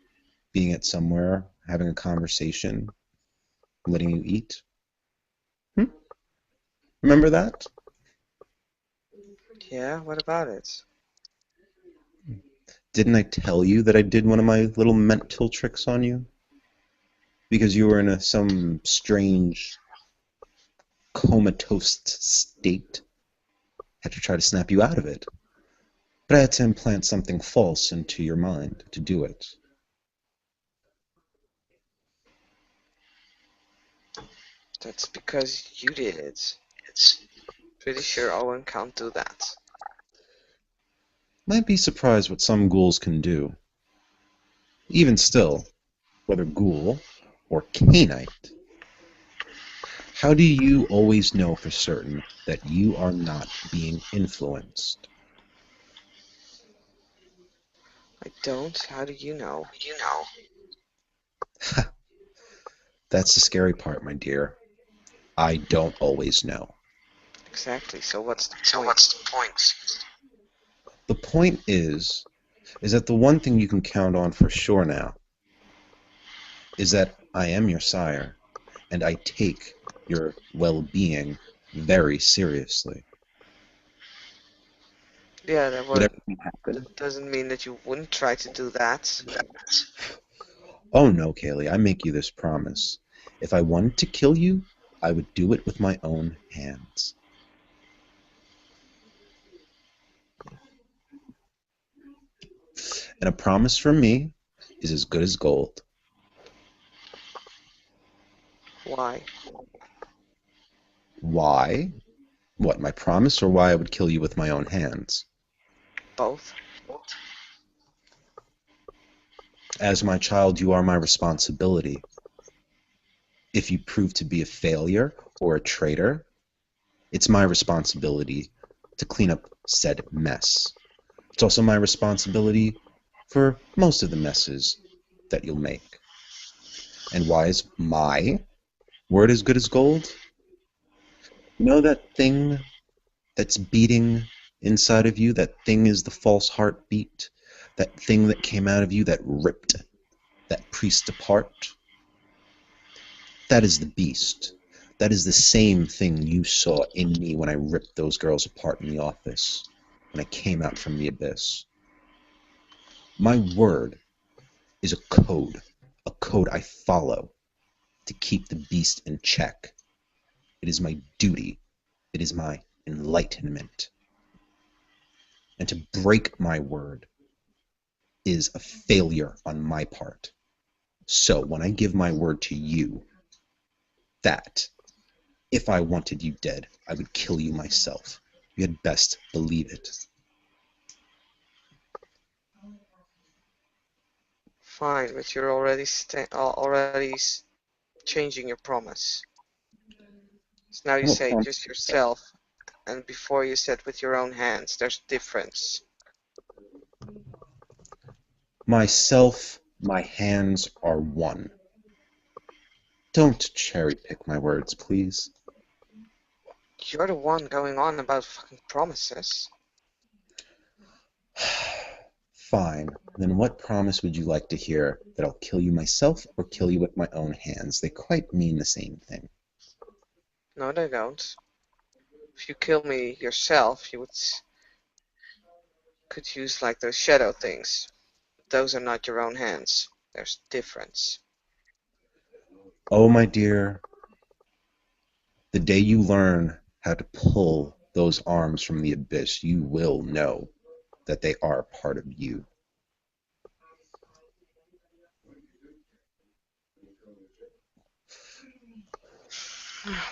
being at somewhere, having a conversation, letting you eat? Hmm? Remember that? Yeah, what about it? Didn't I tell you that I did one of my little mental tricks on you? Because you were in some strange comatose state. Had to try to snap you out of it. But I had to implant something false into your mind to do it. That's because you did it. Pretty sure Owen can't do that. Might be surprised what some ghouls can do. Even still, whether ghoul or canite, how do you always know for certain that you are not being influenced? I don't. How do you know? That's the scary part, my dear. I don't always know. Exactly. So what's the point? The point is that the one thing you can count on for sure now is that I am your sire, and I take your well-being very seriously. Yeah, Whatever can happen. that doesn't mean that you wouldn't try to do that. Oh no, Kaylee, I make you this promise. If I wanted to kill you, I would do it with my own hands. And a promise from me is as good as gold. Why? Why? What, my promise, or why I would kill you with my own hands? Both? As my child, you are my responsibility. If you prove to be a failure or a traitor, it's my responsibility to clean up said mess. It's also my responsibility for most of the messes that you'll make. And why is my word as good as gold? You know that thing that's beating inside of you? That thing is the false heartbeat? That thing that came out of you that ripped that priest apart? That is the beast. That is the same thing you saw in me when I ripped those girls apart in the office, when I came out from the abyss. My word is a code I follow to keep the beast in check. It is my duty. It is my enlightenment. And to break my word is a failure on my part. So when I give my word to you, that if I wanted you dead, I would kill you myself. You had best believe it. Fine, but you're already changing your promise. So now you What say promise? just yourself, and before you said with your own hands. There's a difference. Myself, my hands are one. Don't cherry pick my words, please. You're the one going on about fucking promises. Fine. Then what promise would you like to hear? That I'll kill you myself or kill you with my own hands? They quite mean the same thing. No, they don't. If you kill me yourself, you could use like those shadow things. Those are not your own hands. There's a difference. Oh, my dear, the day you learn how to pull those arms from the abyss, you will know that they are part of you.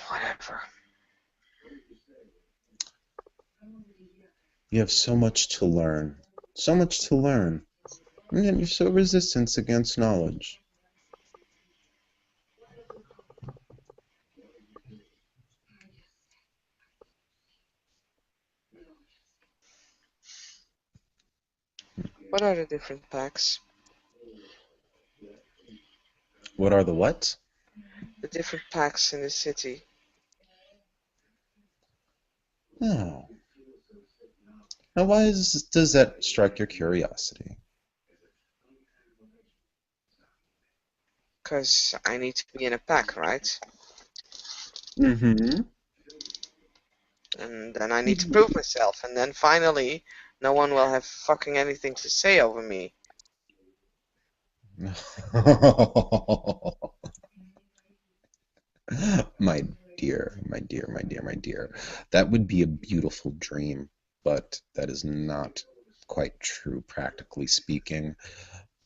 Whatever. You have so much to learn. So much to learn. And yet you're so resistant against knowledge. What are the different packs? What are the what? The different packs in the city. Oh. Now why does that strike your curiosity? Because I need to be in a pack, right? Mm-hmm. And then I need to prove myself. And then finally, no one will have fucking anything to say over me. My dear, my dear, my dear, my dear. That would be a beautiful dream, but that is not quite true, practically speaking.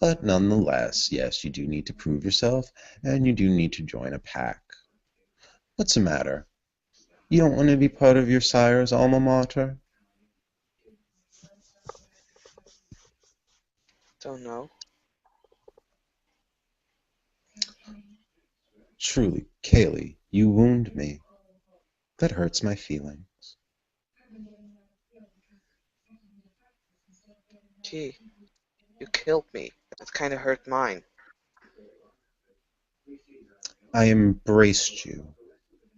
But nonetheless, yes, you do need to prove yourself, and you do need to join a pack. What's the matter? You don't want to be part of your sire's alma mater? Don't know. Truly, Kaylee, you wound me. That hurts my feelings. Gee, you killed me. That kind of hurt mine. I embraced you.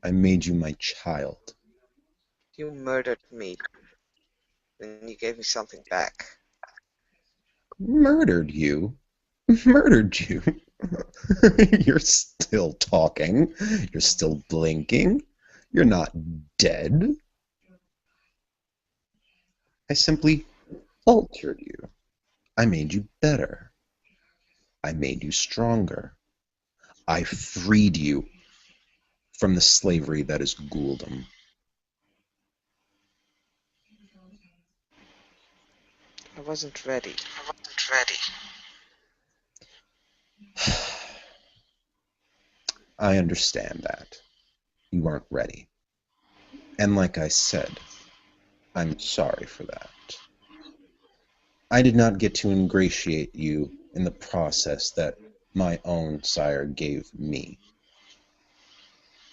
I made you my child. You murdered me. Then you gave me something back. Murdered you? Murdered you? You're still talking. You're still blinking. You're not dead. I simply altered you. I made you better. I made you stronger. I freed you from the slavery that is ghouldom. I wasn't ready. I understand that. You weren't ready. And like I said, I'm sorry for that. I did not get to ingratiate you in the process that my own sire gave me.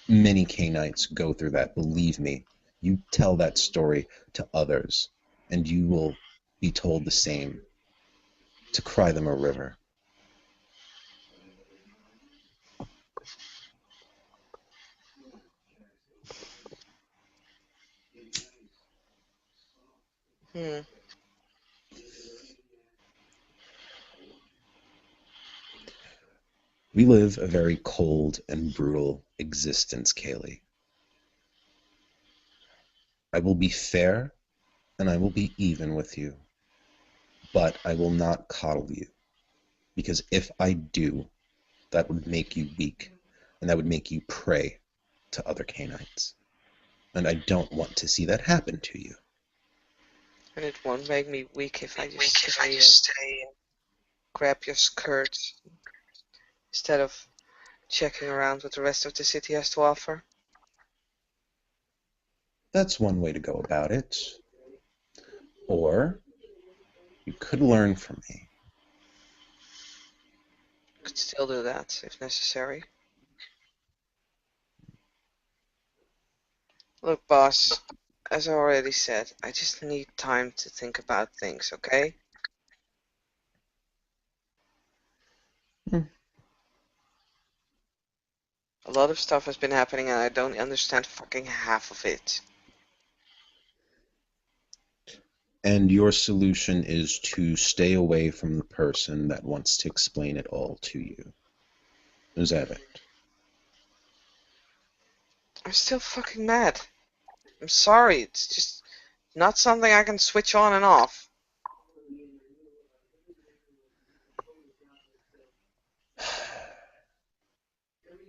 Many Canaanites go through that, believe me. You tell that story to others, and you will be told the same, to cry them a river. Hmm. We live a very cold and brutal existence, Kaylee. I will be fair, and I will be even with you, but I will not coddle you, because if I do, that would make you weak. and that would make you prey to other canines. And I don't want to see that happen to you. And it won't make me weak if I just stay and grab your skirt instead of checking around what the rest of the city has to offer. That's one way to go about it. Or you could learn from me. Could still do that if necessary. Look, boss, as I already said, I just need time to think about things, okay? Hmm. A lot of stuff has been happening and I don't understand fucking half of it. And your solution is to stay away from the person that wants to explain it all to you. Is that it? I'm still fucking mad. I'm sorry, it's just not something I can switch on and off.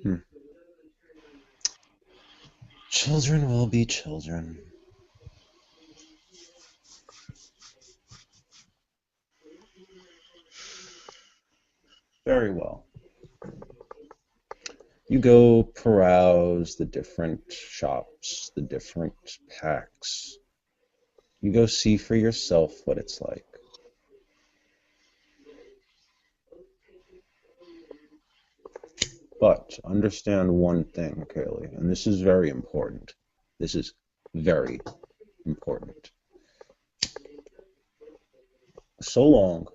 Hmm. Children will be children. Very well. You go peruse the different shops, the different packs. You go see for yourself what it's like. But understand one thing, Kaylee, and this is very important. This is very important. So long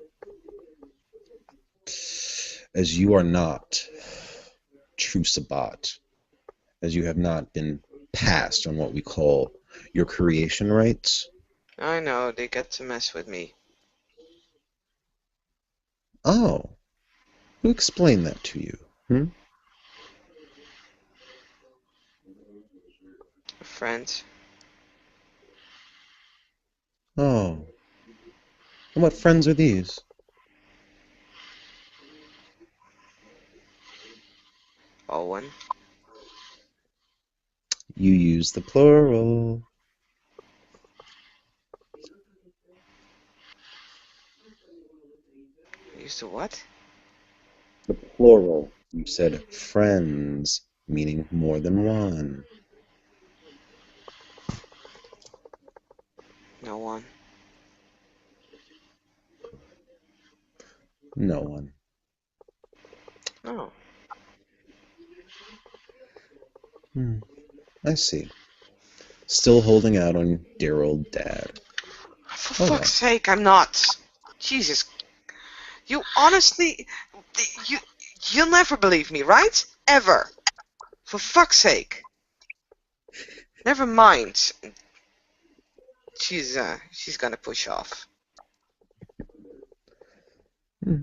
as you are not true Sabbat, as you have not been passed on what we call your creation rights. I know, they get to mess with me. Oh, who explained that to you? Hmm? A friend. Oh, and what friends are these? Owen. You use the plural. Used to what? The plural. You said friends, meaning more than one. No one. No one. No. Hmm, I see. Still holding out on dear old dad. For Oh fuck's well. sake, I'm not. Jesus. You honestly. You, you'll never believe me, right? Ever. For fuck's sake. Never mind. She's gonna push off. Hmm.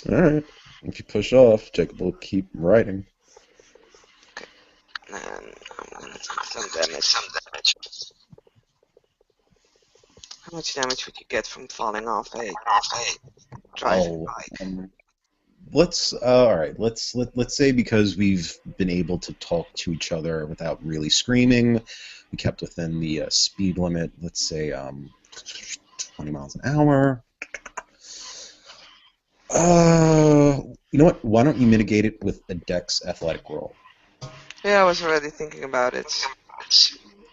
All right. If you push off, Jacob will keep writing. Okay. And I'm gonna take some damage. How much damage would you get from falling off a driving Oh, bike? let's all right. Let's say because we've been able to talk to each other without really screaming, we kept within the speed limit. Let's say 20 miles an hour. You know what? Why don't you mitigate it with a Dex athletic roll? Yeah, I was already thinking about it.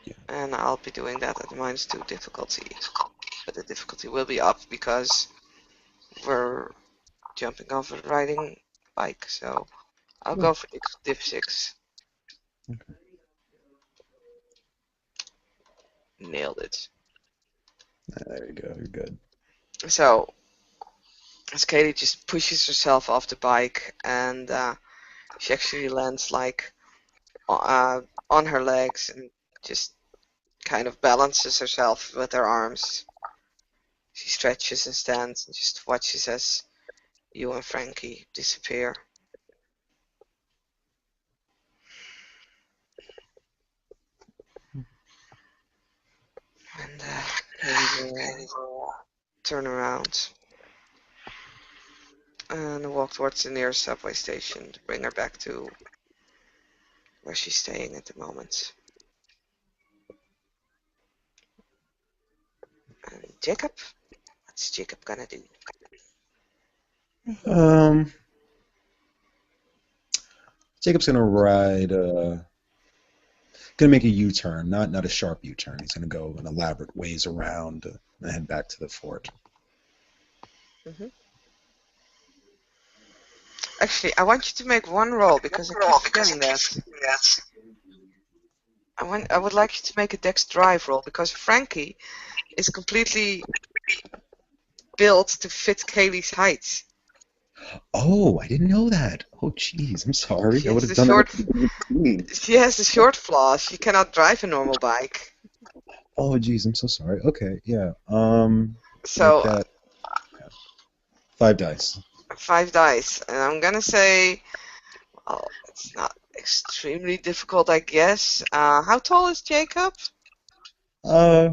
Yeah. And I'll be doing that at -2 difficulty. But the difficulty will be up because we're jumping off a riding bike, so I'll Yeah. go for diff 6. Okay. Nailed it. There you go. You're good. So, as Kaylee just pushes herself off the bike and she actually lands like on her legs and just kind of balances herself with her arms. She stretches and stands and just watches as you and Frankie disappear. And Kaylee will turn around and walk towards the nearest subway station to bring her back to where she's staying at the moment. And Jacob? What's Jacob gonna do? Um, Jacob's gonna gonna make a U-turn, not a sharp U-turn. He's gonna go an elaborate ways around and head back to the fort. Hmm. Actually, I want you to make one roll because I keep forgetting that. I would like you to make a Dex Drive roll because Frankie is completely built to fit Kaylee's height. Oh, I didn't know that. Oh, jeez, I'm sorry. She I would has have the done that short. at the beginning. She has the short flaw. She cannot drive a normal bike. Oh, jeez, I'm so sorry. Okay, yeah. Make So that 5 dice. 5 dice, and I'm gonna say, well, it's not extremely difficult, I guess. How tall is Jacob? Uh,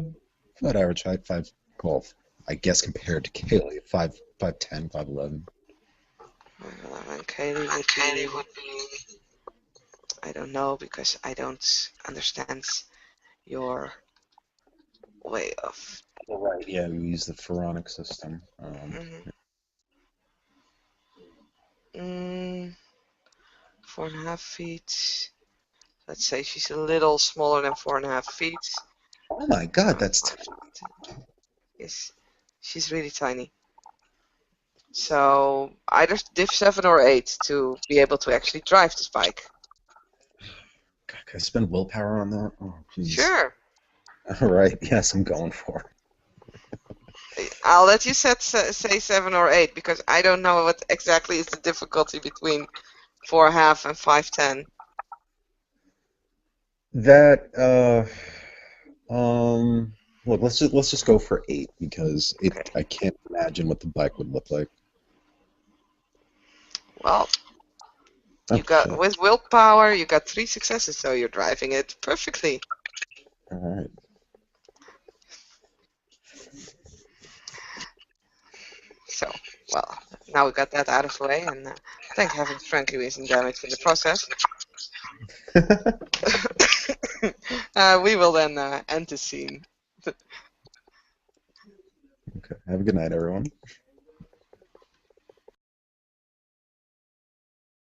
About average height, five. Well, I guess compared to Kaylee, 5'10", 5'11". 5'11". Kaylee would be, I don't know because I don't understand your way of. Right. Yeah, we use the pharaonic system. Mm, mm, 4.5 feet. Let's say she's a little smaller than 4.5 feet. Oh my God, that's 5, 10. Yes, she's really tiny. So either div 7 or 8 to be able to actually drive this bike. God, can I spend willpower on that? Oh, jeez. Sure. All right. Yes, I'm going for I'll let you say 7 or 8 because I don't know what exactly is the difficulty between 4.5 and 5'10". it. That. Look, let's just go for 8 because Okay. I can't imagine what the bike would look like. Well, Oh you got shit. with willpower, you got 3 successes, so you're driving it perfectly. All right. So, well, now we got that out of the way, and thank heavens Frankie isn't damaged in the process. We will then end the scene. Okay. Have a good night, everyone.